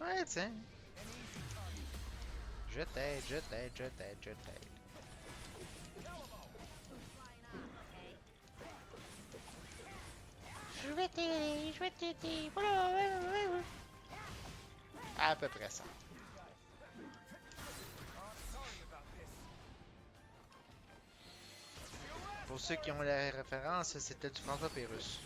Ouais, tiens. Je t'aide, je t'aide, je t'aide, je t'aide. Je vais t'aider, je vais t'aider. À peu près ça. Pour ceux qui ont la référence, c'était du François Pérusse.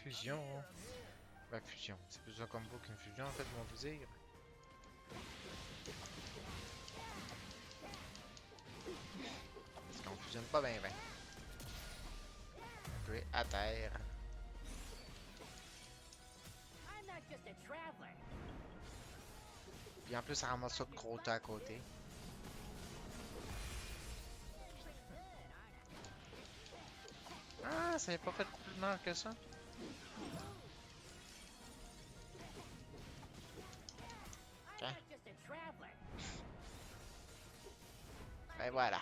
Fusion. La fusion. C'est plus un combo qu'une fusion en fait, mon vous dire. Parce qu'on fusionne pas bien, bien. Ok, à terre. I'm not just a traveler. Puis en plus, ça ramasse ça de gros tas à côté. Ah, ça n'est pas fait plus mal que ça. I'm not just a traveler. Et voilà.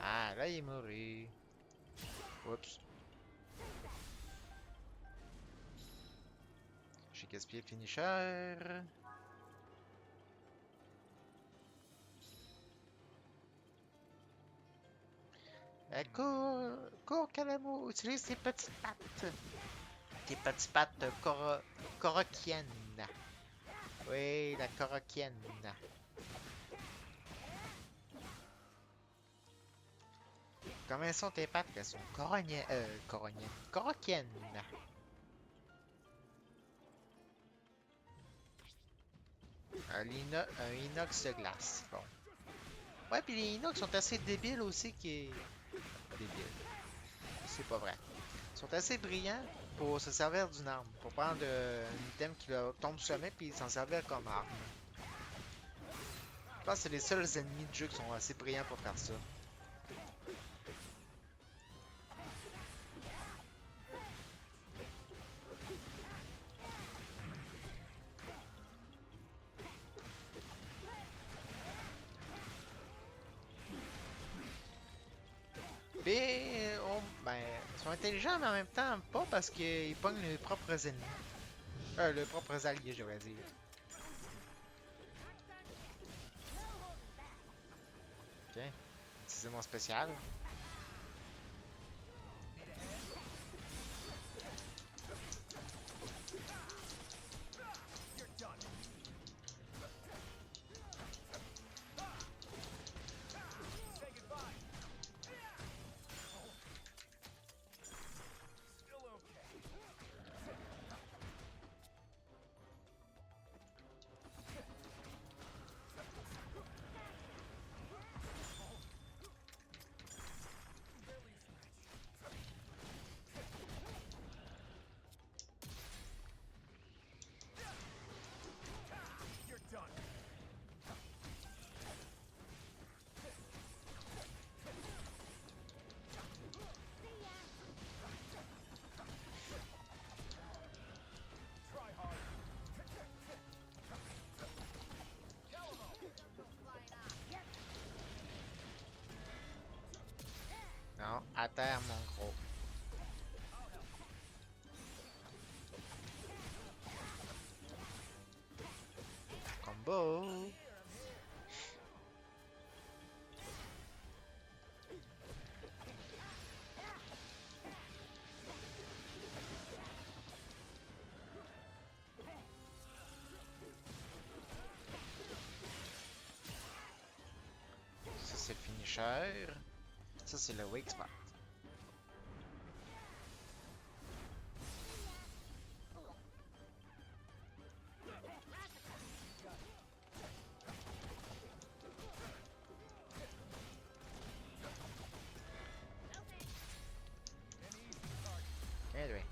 Ah, là, il est mouru. Oups. J'ai gaspillé le finisher. Cours, Calamo. Utilise tes petites pattes. Tes petites pattes coroquiennes. Oui, la coroquienne. Comment sont tes pattes? Elles sont coroquiennes. Un inox de glace. Bon. Ouais, puis les inox sont assez débiles aussi qui... Débiles. C'est pas vrai. Ils sont assez brillants pour se servir d'une arme. Pour prendre un item qui leur tombe du sommet puis s'en servir comme arme. Je pense que c'est les seuls ennemis de jeu qui sont assez brillants pour faire ça. Ben, ils sont intelligents, mais en même temps, pas parce qu'ils pognent leurs propres ennemis. Leurs propres alliés, je vais dire. Ok. C'est mon spécial. Say goodbye. Still okay. You're done. Try hard. Non, à terre, mon gros. Combo. Ça, c'est le finisher. Ça, c'est le wake spot. Anyway.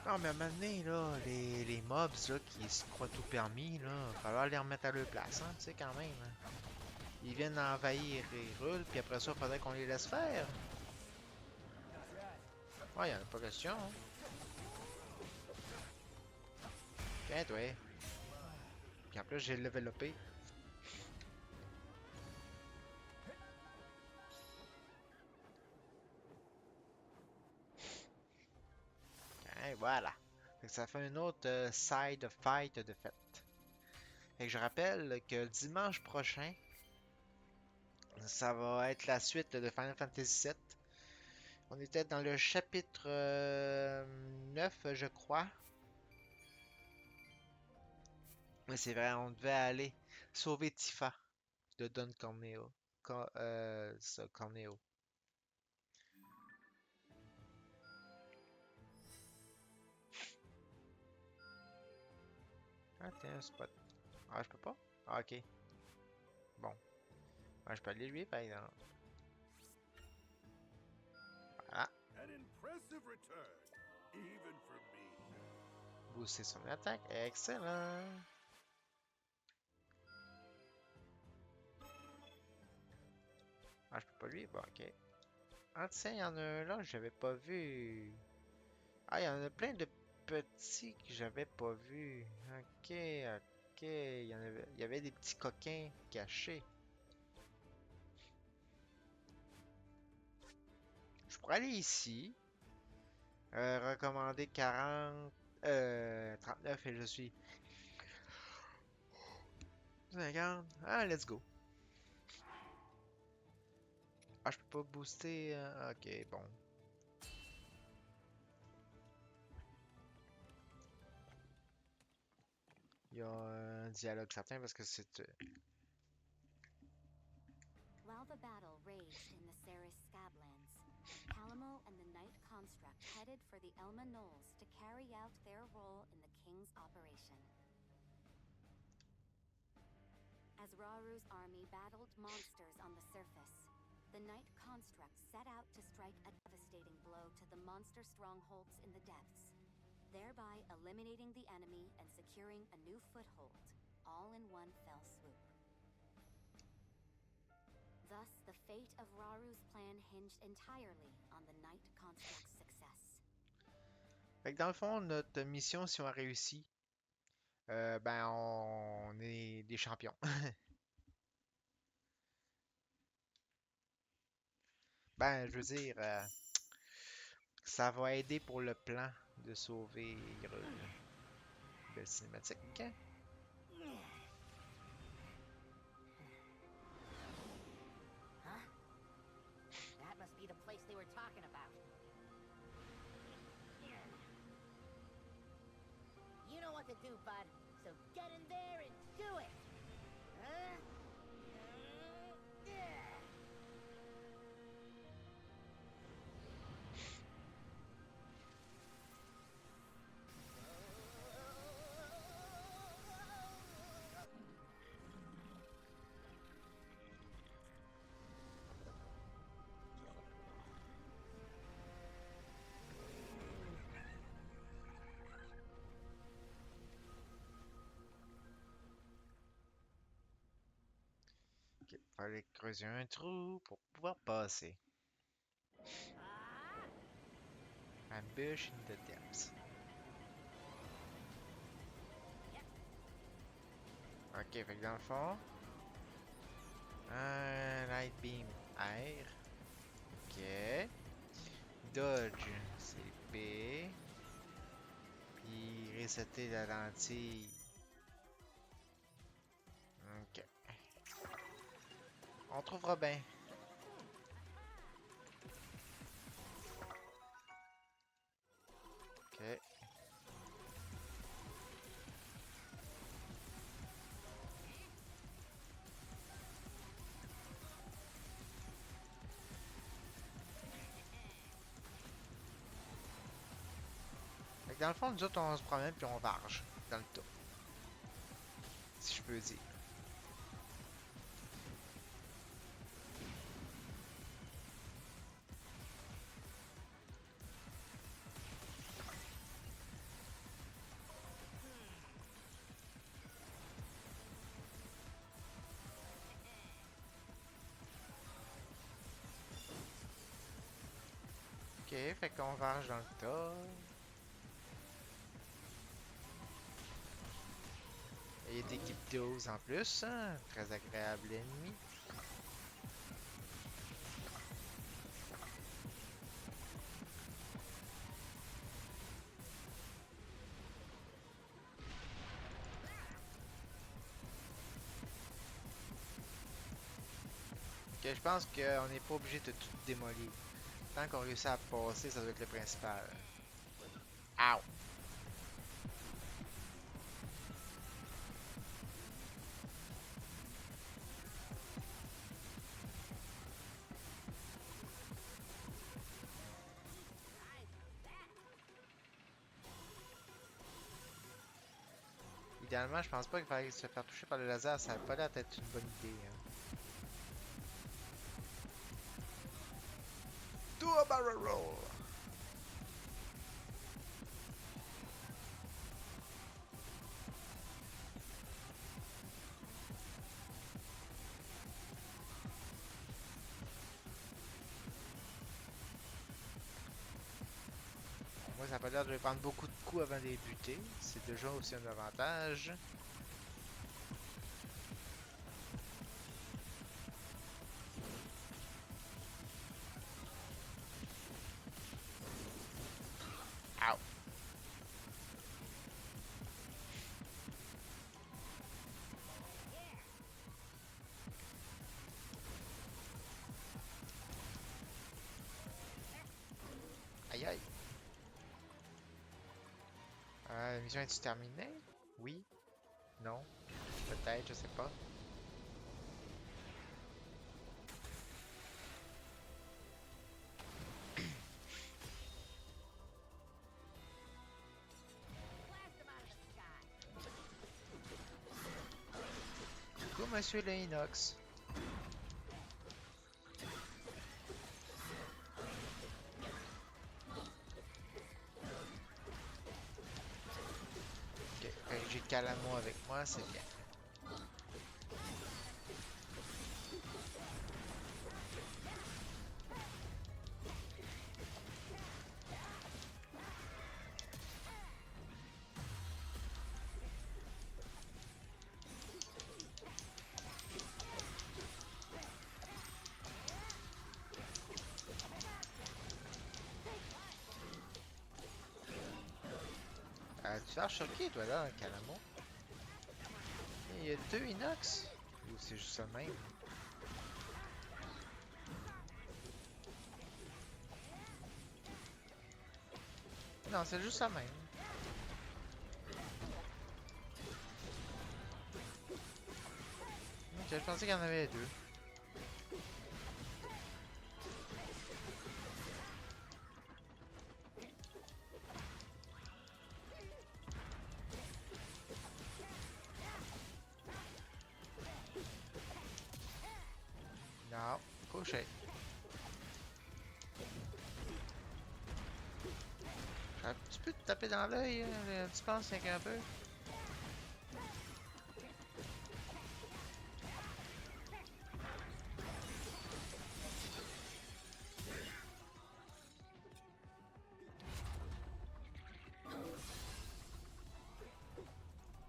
Non, mais à un moment donné, là, les mobs là, qui se croient tout permis, là, il va falloir les remettre à leur place, hein, tu sais, quand même. Hein. Ils viennent envahir et roulent, puis après ça, il faudrait qu'on les laisse faire. Ouais, y'en a pas question. Hein. Tiens, toi. Puis en plus, j'ai level upé. Et voilà. Fait que ça fait un autre side fight de fait. Fait que je rappelle que dimanche prochain, ça va être la suite de Final Fantasy VII. On était dans le chapitre 9, je crois. Mais c'est vrai, on devait aller sauver Tifa de Don Corneo. ça, Corneo. Ah, t'es un spot. Ah, je peux pas? Ah, ok. Bon. Ah, je peux aller lui, par exemple. Voilà. An impressive return, even for me. Booster son attaque. Excellent. Ah, je peux pas lui? Bon, ok. Ah, tiens, il y en a un là que j'avais pas vu. Ah, il y en a plein de petits que j'avais pas vus. Ok, ok. Il y avait des petits coquins cachés. Je pourrais aller ici. Recommander 40. 39 et je suis 50. Ah, let's go. Ah, je peux pas booster. Ok, bon. Il y a un dialogue certain parce que c'est. While the battle raged in the Ceres Scablands, Calamo and the Knight Construct headed for the Elma Knolls to carry out their role in the King's operation. As Raru's army battled monsters on the surface, the Knight Construct set out to strike a devastating blow to the monster strongholds in the depths, thereby eliminating the enemy and securing a new foothold, all in one fell swoop. Thus, the fate of Raru's plan hinged entirely on the Knight Construct's success. Fait que dans le fond, notre mission, si on réussit, ben on est des champions. Ben, je veux dire, ça va aider pour le plan de sauver Hyrule. Belle cinématique. Huh? That must be the place they were talking about. You know what to do, bud. So get in there and do it. Huh? Ok, fallait creuser un trou pour pouvoir passer. Ambush in the depths. Ok, fait que dans le fond, un Light Beam air. Ok. Dodge, c'est B. Puis resetter la lentille. Ok. On trouvera bien. Ok. Fait que dans le fond, nous autres, on se promène puis on varge dans le tas. Si je peux dire. Ok, fait qu'on varge dans le tas. Il y a des Gyptos en plus, hein? Très agréable ennemi. Ok, je pense qu'on n'est pas obligé de tout démolir. Tant qu'on réussit à passer, ça doit être le principal. Ow! idéalement, je pense pas qu'il fallait se faire toucher par le laser. Ça a pas l'air d'être une bonne idée. Hein. Do a barrel roll! Moi, ça a pas l'air de prendre beaucoup de coups avant de débuter. C'est déjà aussi un avantage. Ow! Aïe aïe! La mission est-tu terminée? Oui? Non? Peut-être, je sais pas. Blast him out of the sky. Coucou, monsieur le Inox. Ok, j'ai Calamo avec moi, c'est bien. Tu as choqué, toi, là, Calamo? Il y a 2 Inox? Ou c'est juste ça de même? Non, c'est juste ça de même. Ok, je pensais qu'il y en avait 2. Non, couché. Tu peux te taper dans l'œil, tu penses, c'est un peu?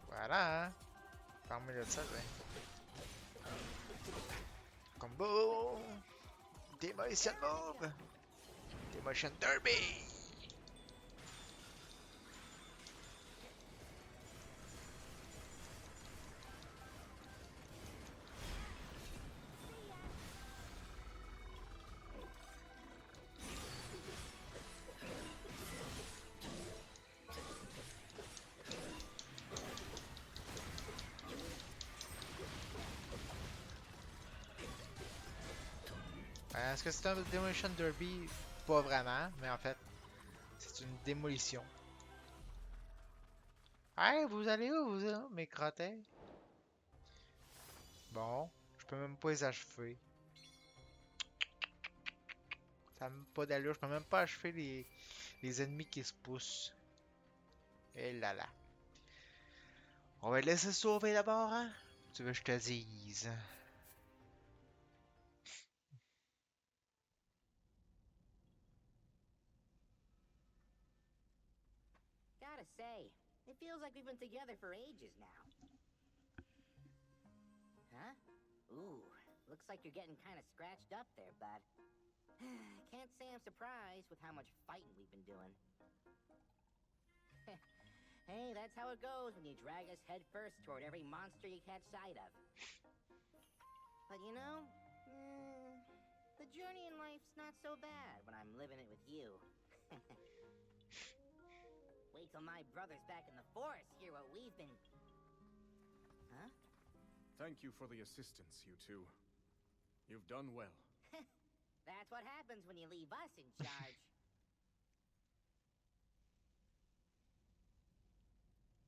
Voilà, hein? Parmi de ça, ouais. Combo! Demolition move! Demolition derby! Est-ce que c'est un Demolition Derby? Pas vraiment, mais en fait, c'est une démolition. Hey, vous allez où, vous, mes crottets? Bon, je peux même pas les achever. Ça n'a même pas d'allure, je peux même pas achever les ennemis qui se poussent. Et là là. On va les laisser sauver d'abord, hein? Tu veux que je te dise? Gotta say, it feels like we've been together for ages now. Huh? Ooh, looks like you're getting kind of scratched up there, bud. Can't say I'm surprised with how much fighting we've been doing. Hey, that's how it goes when you drag us headfirst toward every monster you catch sight of. But you know, the journey in life's not so bad when I'm living it with you. Wait till my brother's back in the forest, hear what we've been... Huh? Thank you for the assistance, you two. You've done well. That's what happens when you leave us in charge.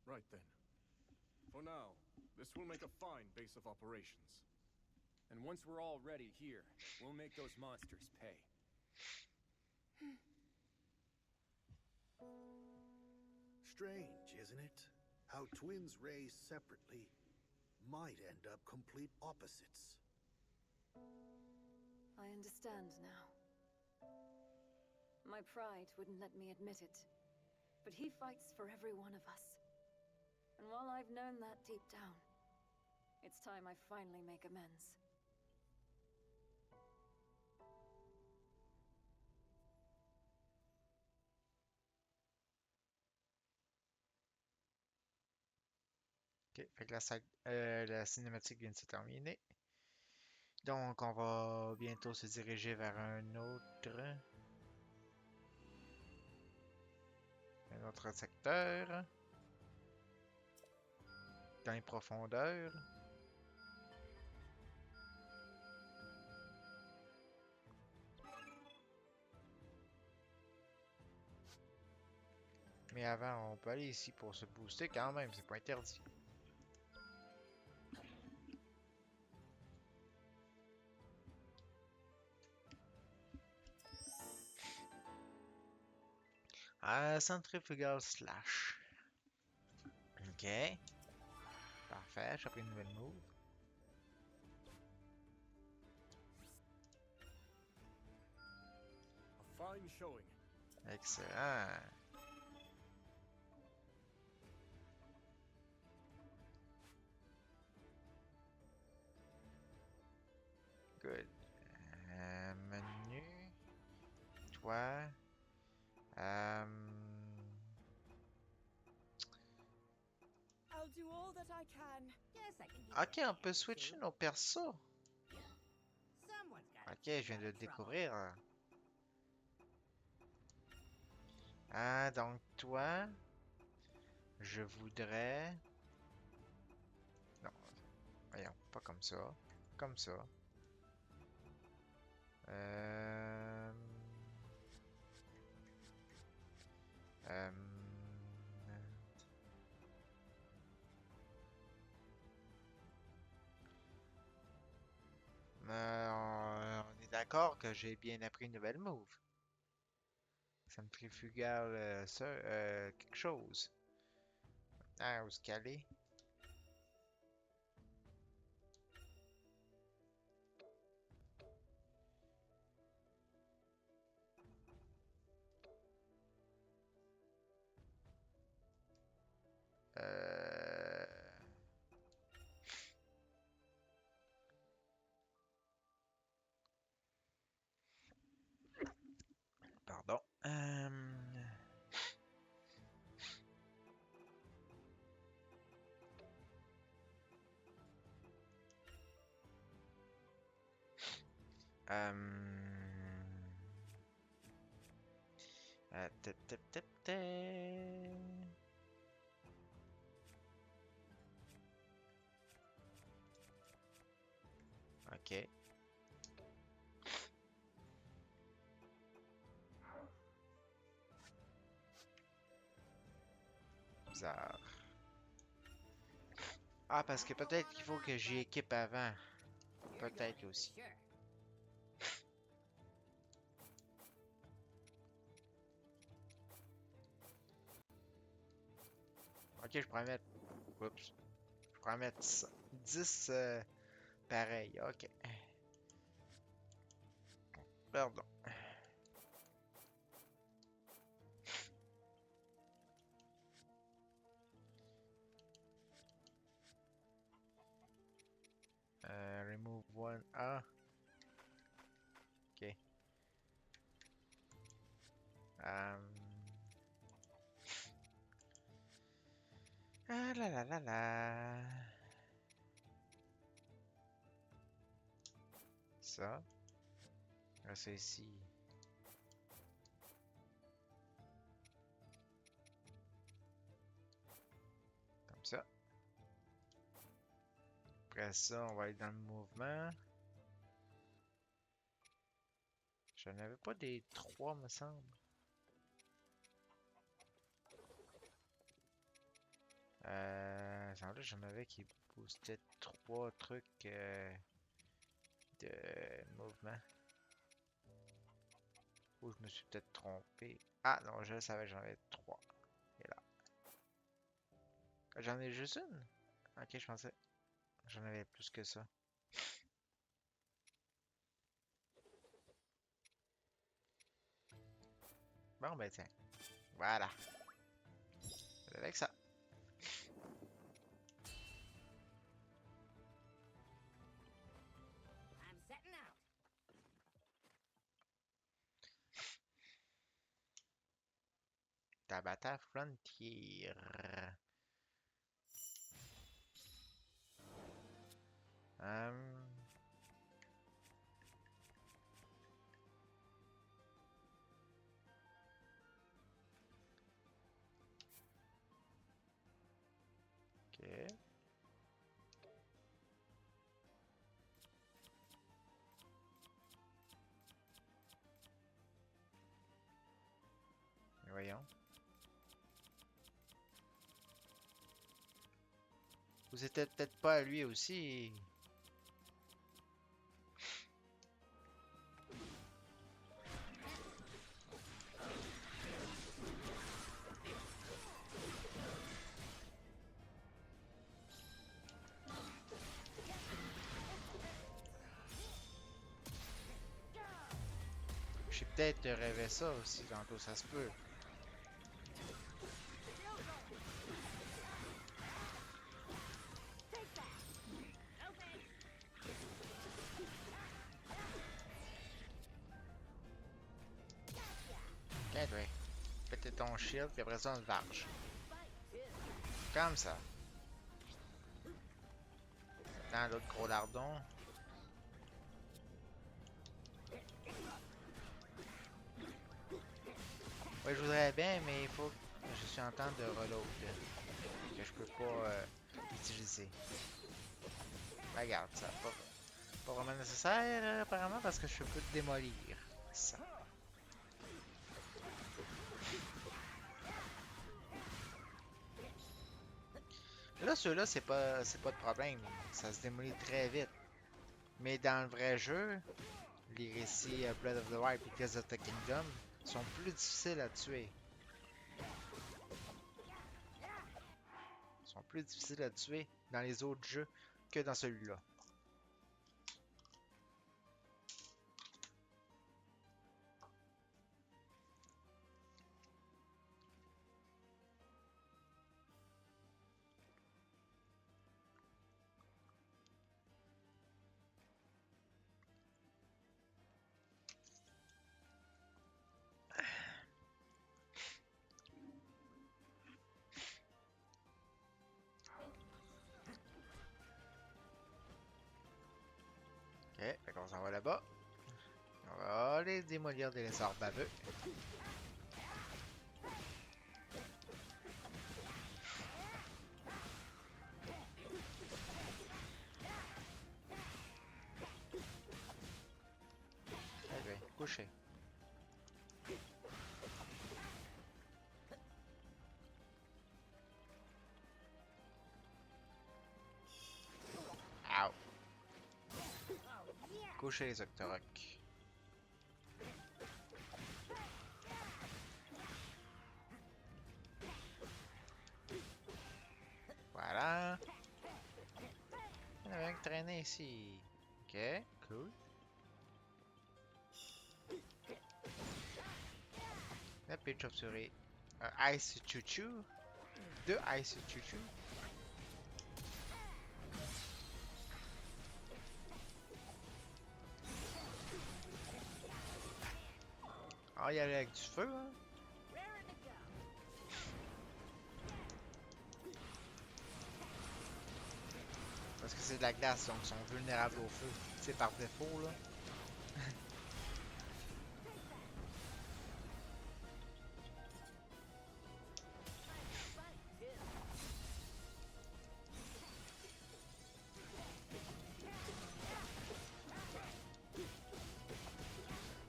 Right then. For now, this will make a fine base of operations. And once we're all ready here, we'll make those monsters pay. Strange, isn't it? How twins raised separately might end up complete opposites. I understand now. My pride wouldn't let me admit it, but he fights for every one of us. And while I've known that deep down, it's time I finally make amends. Ok, fait que la cinématique vient de se terminer. Donc, on va bientôt se diriger vers un autre secteur, dans les profondeurs. Mais avant, on peut aller ici pour se booster quand même, c'est pas interdit. Centrifugal Slash. Ok. Parfait, j'ai pris une nouvelle move. A fine showing. Excellent. Good. Menu. Toi. I'll do all that I can. Yes, I can give Ok, you a on peut hand, switcher too. nos persos. Someone's gotta Ok, keep je viens de out le of trouble. découvrir. Ah, donc toi, je voudrais... Non, voyons, pas comme ça. Comme ça. Euh... Euh... on est d'accord que j'ai bien appris une nouvelle move. Centrifugal, quelque chose. Ah, où se caler? Euh... Pardon. Tip, tip, tip, tip. Ok. Bizarre. Ah, parce que peut-être qu'il faut que j'y équipe avant. You're Peut-être going aussi. for sure. Ok, je pourrais mettre... Oups. Je pourrais mettre 10 pareil. Ok. Pardon. Remove one. Ah. Ok. Ah là là là là. Ça. Ah, ça ici. Comme ça. Après ça, on va aller dans le mouvement. Je n'avais pas des 3, me semble. Ça semblait que j'en avais qui boostaient 3 trucs de mouvement. Ou je me suis peut-être trompé. Ah non, je savais que j'en avais 3. Et là. J'en ai juste une? Ok, je pensais. J'en avais plus que ça. Bon, ben tiens. Voilà. Avec ça. I'm setting out. Tabata Frontier. Ok. Voyons. Vous étiez peut-être pas à lui aussi. J'ai peut-être rêvé ça aussi tantôt, ça se peut. Ok, toi. Péter ton shield, puis après ça, on le varge. Comme ça. Dans l'autre gros lardon. Ouais, je voudrais bien, mais il faut que je suis en temps de reload. Que je peux pas utiliser. Ben, regarde, ça pas vraiment nécessaire apparemment parce que je peux démolir ça. Là, ceux-là, c'est pas de problème. Ça se démolit très vite. Mais dans le vrai jeu, les récits Breath of the Wild et Tears of the Kingdom sont plus difficiles à tuer. Sont plus difficiles à tuer dans les autres jeux que dans celui-là. Ok, fait qu'on s'en va là-bas. On va aller démolir des lézards baveux. Eh bien, couché. Ow. Couché les Octoroks. Voilà. Il y en avait un qui traînait ici. Ok, cool. La pitch chauve-souris. Un Ice Chouchou. 2 Ice Chouchou. Ah, il y allait avec du feu, hein? Parce que c'est de la glace, donc ils sont vulnérables au feu. C'est par défaut, là.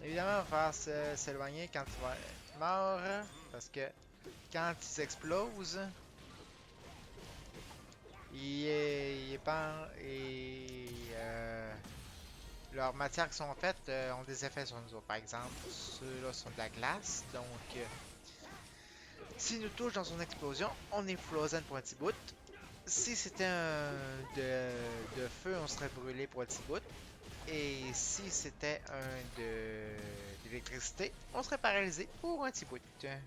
Évidemment, il va falloir s'éloigner quand il va être mort. Parce que quand ils explosent, Leurs matières qui sont faites ont des effets sur nous autres. Par exemple, ceux-là sont de la glace, donc s'ils nous touchent dans une explosion, on est frozen pour un petit bout. Si c'était un de feu, on serait brûlé pour un petit bout. Et si c'était un d'électricité, on serait paralysé pour un petit bout. I'm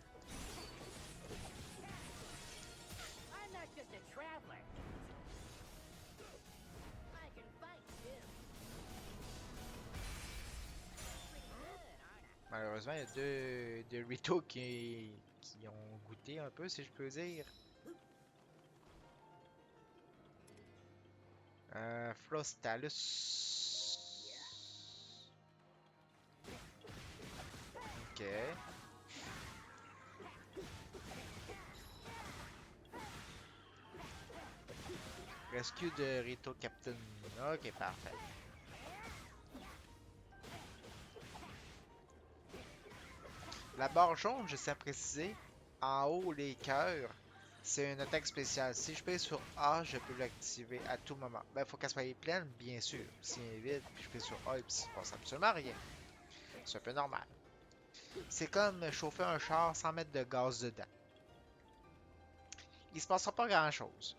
not just a traveler. I can fight too. Pretty good, aren't I? Malheureusement, il y a deux Rito qui ont goûté un peu, si je peux dire. Frostalus. Ok. Rescue de Rito Captain. Ok, parfait. La barre jaune, je sais à préciser, en haut, les cœurs, c'est une attaque spéciale. Si je paye sur A, je peux l'activer à tout moment. Ben, faut qu'elle soit pleine, bien sûr. Si elle est vide, puis je paye sur A et puis il se passe absolument rien. C'est un peu normal. C'est comme chauffer un char sans mettre de gaz dedans. Il se passera pas grand chose.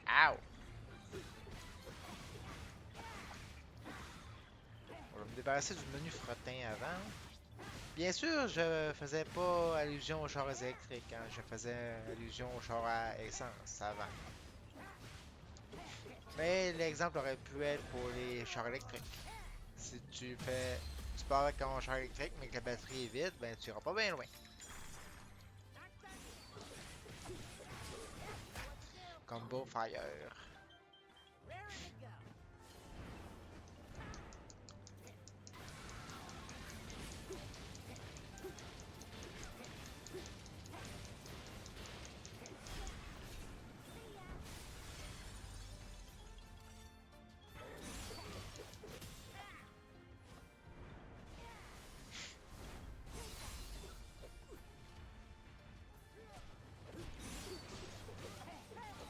Ow! On va me débarrasser du menu frottin avant. Bien sûr, je faisais pas allusion aux chars électriques. Hein. Je faisais allusion aux chars à essence avant. Mais l'exemple aurait pu être pour les chars électriques. Si tu pars avec un char électrique mais que la batterie est vide, ben tu iras pas bien loin. Combo Fire. Raring to go.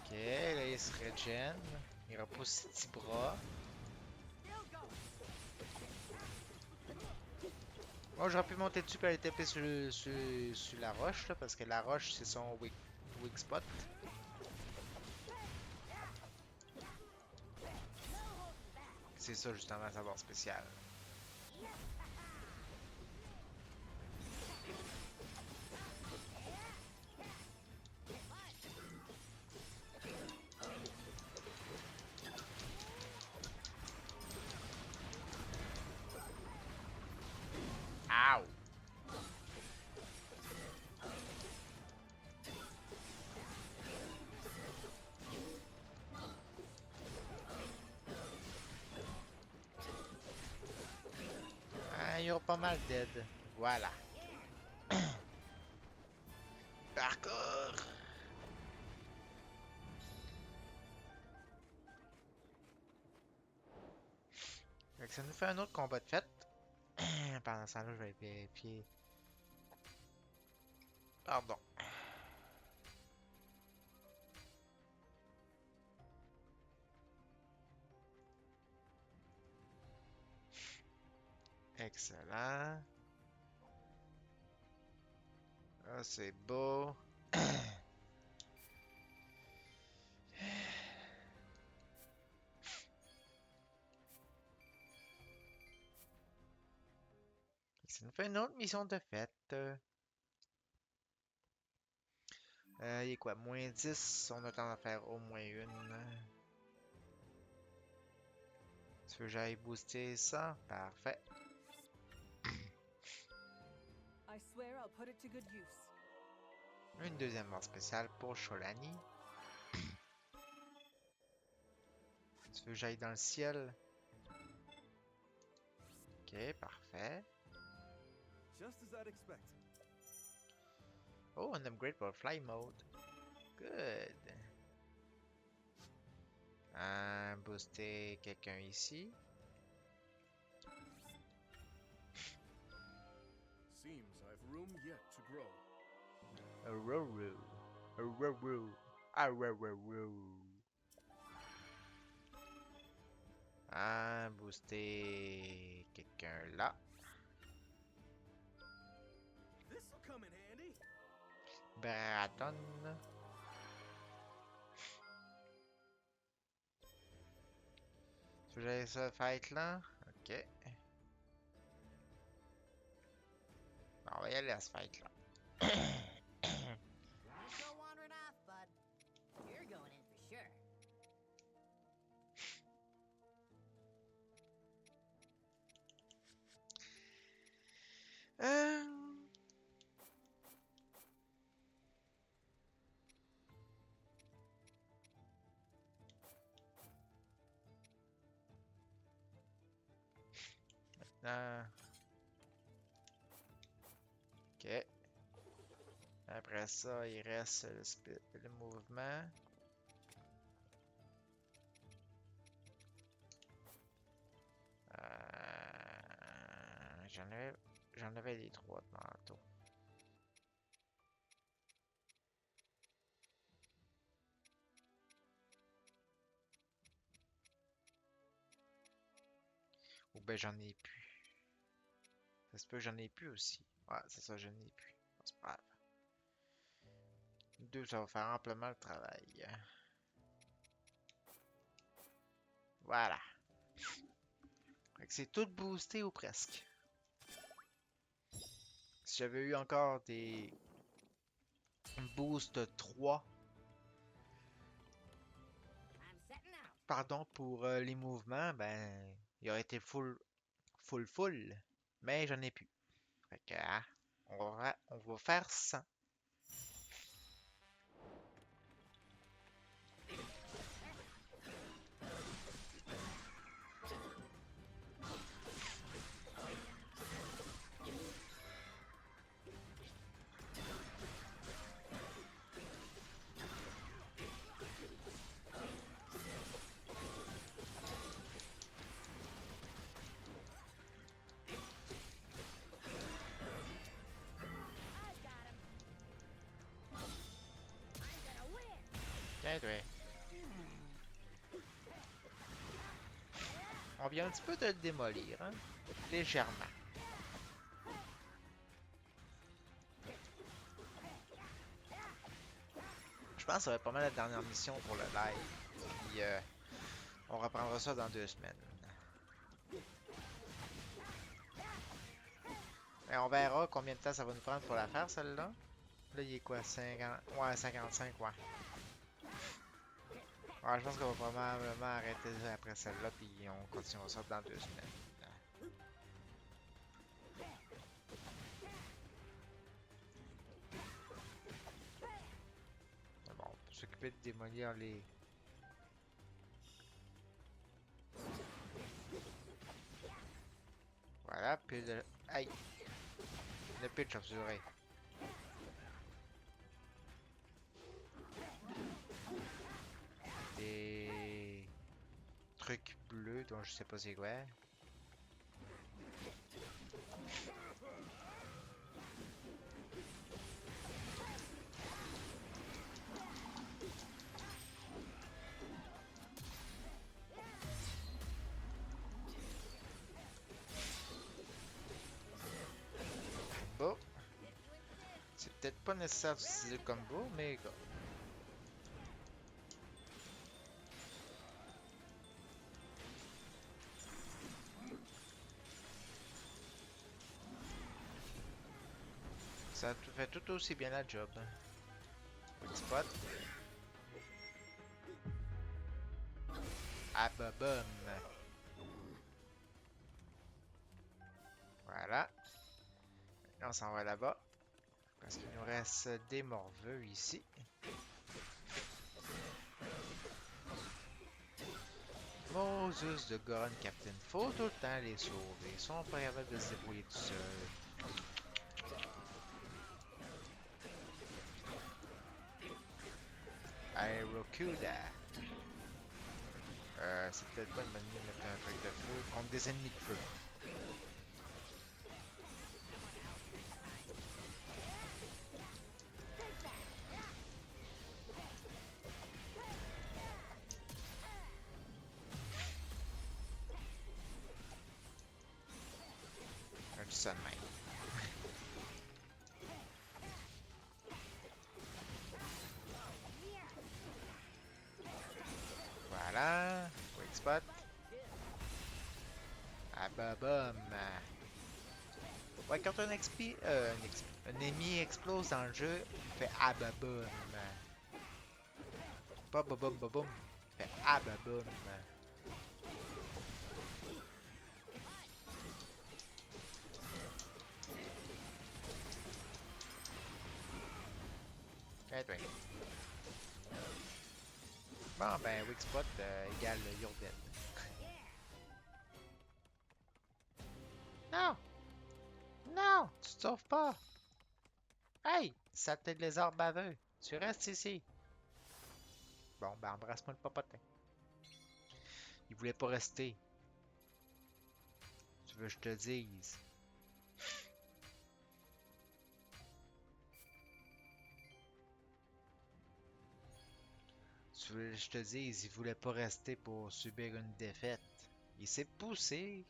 Ok, là il se régène. Il repousse ses petits bras. Moi j'aurais pu monter dessus et aller taper sur la roche là, parce que la roche c'est son weak spot. C'est ça justement sa barre spéciale. Ow! Ah, il y aura pas mal d'aide. Voilà. Parcours! Fait que ça nous fait un autre combat de fête. Pendant ce temps-là, je vais vérifier. Pardon. Excellent. Ah, c'est beau. Ça nous fait une autre mission de fête. Il est quoi? Moins 10. On a le temps d'en faire au moins une. Tu veux que j'aille booster ça? Parfait. I swear I'll put it to good use. Une deuxième mort spéciale pour Sholani. Tu veux que j'aille dans le ciel? Ok, parfait. Just as I'd expect. Oh, un upgrade pour Fly Mode. Good. Booster quelqu'un ici. seems I've room yet to grow. Roro. Roro. Roro. Ah, booster quelqu'un là. This'll come in handy. Braton. Tu veux que j'aille ça fight là? Ok. Bon, on va y aller à ce fight là. Don't go wandering off, bud. You're going in for sure. Euh... Maintenant... Ok. Après ça, il reste le mouvement. J'en avais les 3 tantôt. Ou ben j'en ai plus. Ça se peut que j'en ai plus aussi. Ouais, c'est ça, j'en ai plus. C'est pas grave. 2, ça va faire amplement le travail. Voilà. Fait que c'est tout boosté ou presque. Si j'avais eu encore des boost 3, I'm setting out. pardon pour les mouvements, ben il aurait été full. Mais j'en ai plus. Fait que on va faire 100. I've got him. I'm gonna win. Bien joué. On vient un petit peu de le démolir, hein? Légèrement. Je pense que ça va être pas mal la dernière mission pour le live. Puis on reprendra ça dans 2 semaines. Et on verra combien de temps ça va nous prendre pour la faire, celle-là. Là, il est quoi? 50... Ouais, 55, ouais. Ouais, je pense qu'on va probablement arrêter après celle-là, puis on continuera ça dans 2 semaines. Mais bon, pour s'occuper de démolir les... Voilà, puis le... Aïe! Le pitch obsuré. Des... trucs bleus dont je sais pas c'est quoi. Bon. C'est peut-être pas nécessaire d'utiliser le combo, mais go. Ça fait tout aussi bien la job. Petit spot. Ah bah bum. Voilà. Maintenant on s'en va là-bas. Parce qu'il nous reste des morveux ici. Moses de Goron Captain. Faut tout le temps les sauver. Ils sont pas capables de se débrouiller tout seuls. Aerocuda. C'est peut-être pas une bonne idée de mettre un truc de feu contre des ennemis de feu. ça de même. Voilà. Quick spot. Ah bah bum. Ouais, quand un ennemi explose dans le jeu, il fait ah bah bum. Pas ba bum ba bum. Il fait ah bah bum. Ouais, ouais. Bon, ben, weak spot égale you're dead. Non! Non! Tu te sauves pas! Hey! Saleté de lézard baveux! Tu restes ici! Bon, ben, embrasse-moi le popotin. Il voulait pas rester. Tu veux que je te dise? Tu veux que je te dise? Il voulait pas rester pour subir une défaite. Il s'est poussé.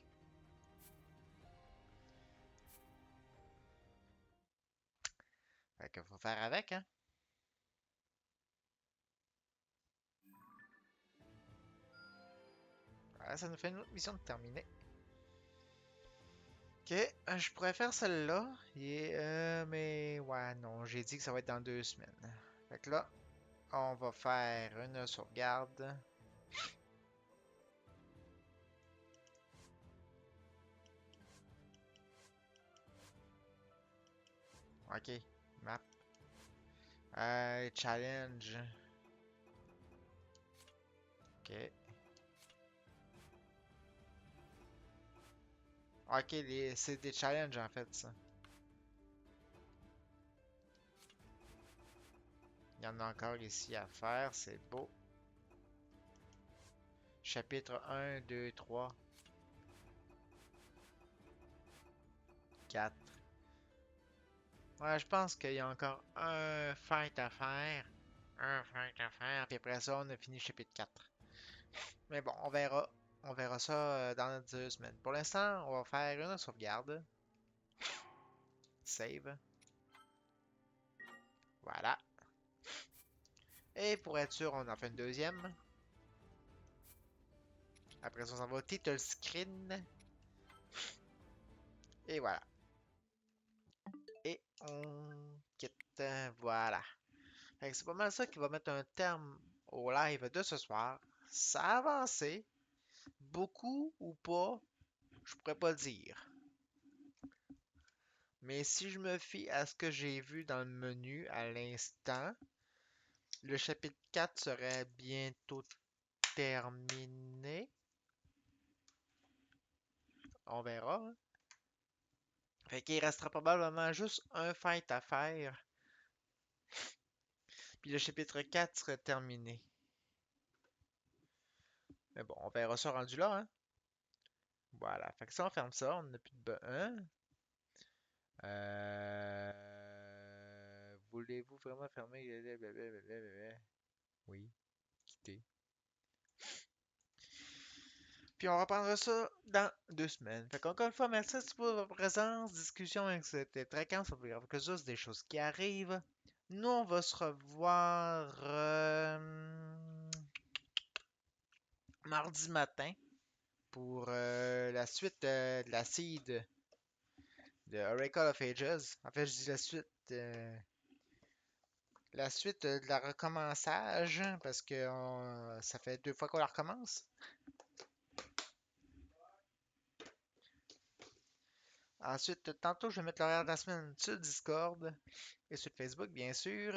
Fait que faut faire avec, hein? Voilà, ça nous fait une autre mission de terminer. Ok, je pourrais faire celle-là. Mais ouais, non, j'ai dit que ça va être dans 2 semaines. Fait que là, on va faire une sauvegarde. Ok, map. Challenge. Ok. Ok, c'est des challenges en fait, ça. Il y en a encore ici à faire, c'est beau. Chapitre 1, 2, 3, 4. Ouais, je pense qu'il y a encore un fight à faire. Un fight à faire, puis après ça, on a fini le chapitre 4. Mais bon, on verra. On verra ça dans 2 semaines. Pour l'instant, on va faire une sauvegarde. Save. Voilà. Et pour être sûr, on en fait une deuxième. Après ça, on s'en va au title screen. Et voilà. Et on quitte. Voilà. Fait que c'est pas mal ça qui va mettre un terme au live de ce soir. Ça a avancé. Beaucoup ou pas, je pourrais pas le dire. Mais si je me fie à ce que j'ai vu dans le menu à l'instant, le chapitre 4 serait bientôt terminé. On verra, hein. Fait qu'il restera probablement juste un fight à faire. Puis le chapitre 4 serait terminé. Mais bon, on verra ça rendu là, hein. Voilà. Fait que ça, on ferme ça. On n'a plus de hein? Voulez-vous vraiment fermer? Oui. Quitter. Puis on reprendra ça dans 2 semaines. Fait qu'encore une fois, merci pour votre présence, discussion, etc. Quand ça peut que juste des choses qui arrivent. Nous, on va se revoir mardi matin pour la suite de la seed de Oracle of Ages. En fait, je dis la suite de la recommençage parce que ça fait 2 fois qu'on la recommence. Ensuite, tantôt, je vais mettre l'horaire de la semaine sur Discord et sur Facebook, bien sûr.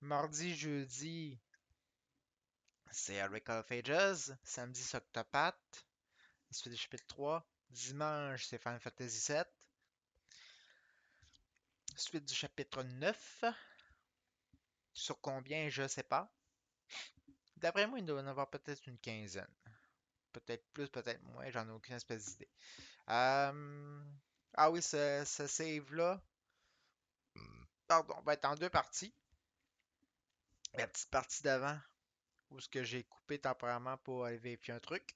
Mardi, jeudi, c'est Oracle of Ages. Samedi, c'est Octopath. Suite du chapitre 3. Dimanche, c'est Final Fantasy 7. Suite du chapitre 9. Sur combien, je sais pas. D'après moi, il doit y en avoir peut-être une quinzaine. Peut-être plus, peut-être moins, j'en ai aucune espèce d'idée. Ah oui, ce save-là, pardon, va être en 2 parties. La petite partie d'avant où ce que j'ai coupé temporairement pour aller vérifier un truc.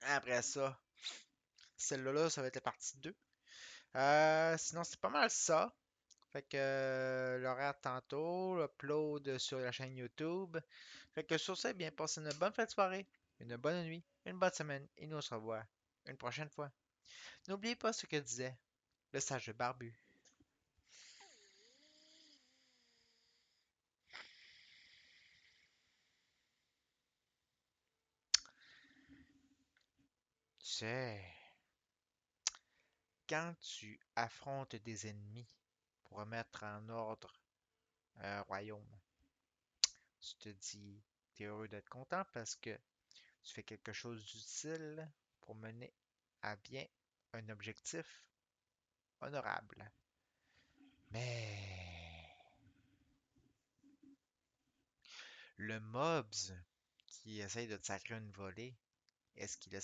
Après ça, celle-là, ça va être la partie 2. Sinon, c'est pas mal ça. Fait que l'horaire tantôt, l'upload sur la chaîne YouTube. Fait que sur ça, bien, passez une bonne fin de soirée, une bonne nuit, une bonne semaine, et nous on se revoit une prochaine fois. N'oubliez pas ce que disait le sage barbu. Tu sais, quand tu affrontes des ennemis pour remettre en ordre un royaume, tu te dis, t'es heureux d'être content parce que tu fais quelque chose d'utile pour mener à bien un objectif honorable. Mais le mobs qui essaye de te sacrer une volée, est-ce qu'il a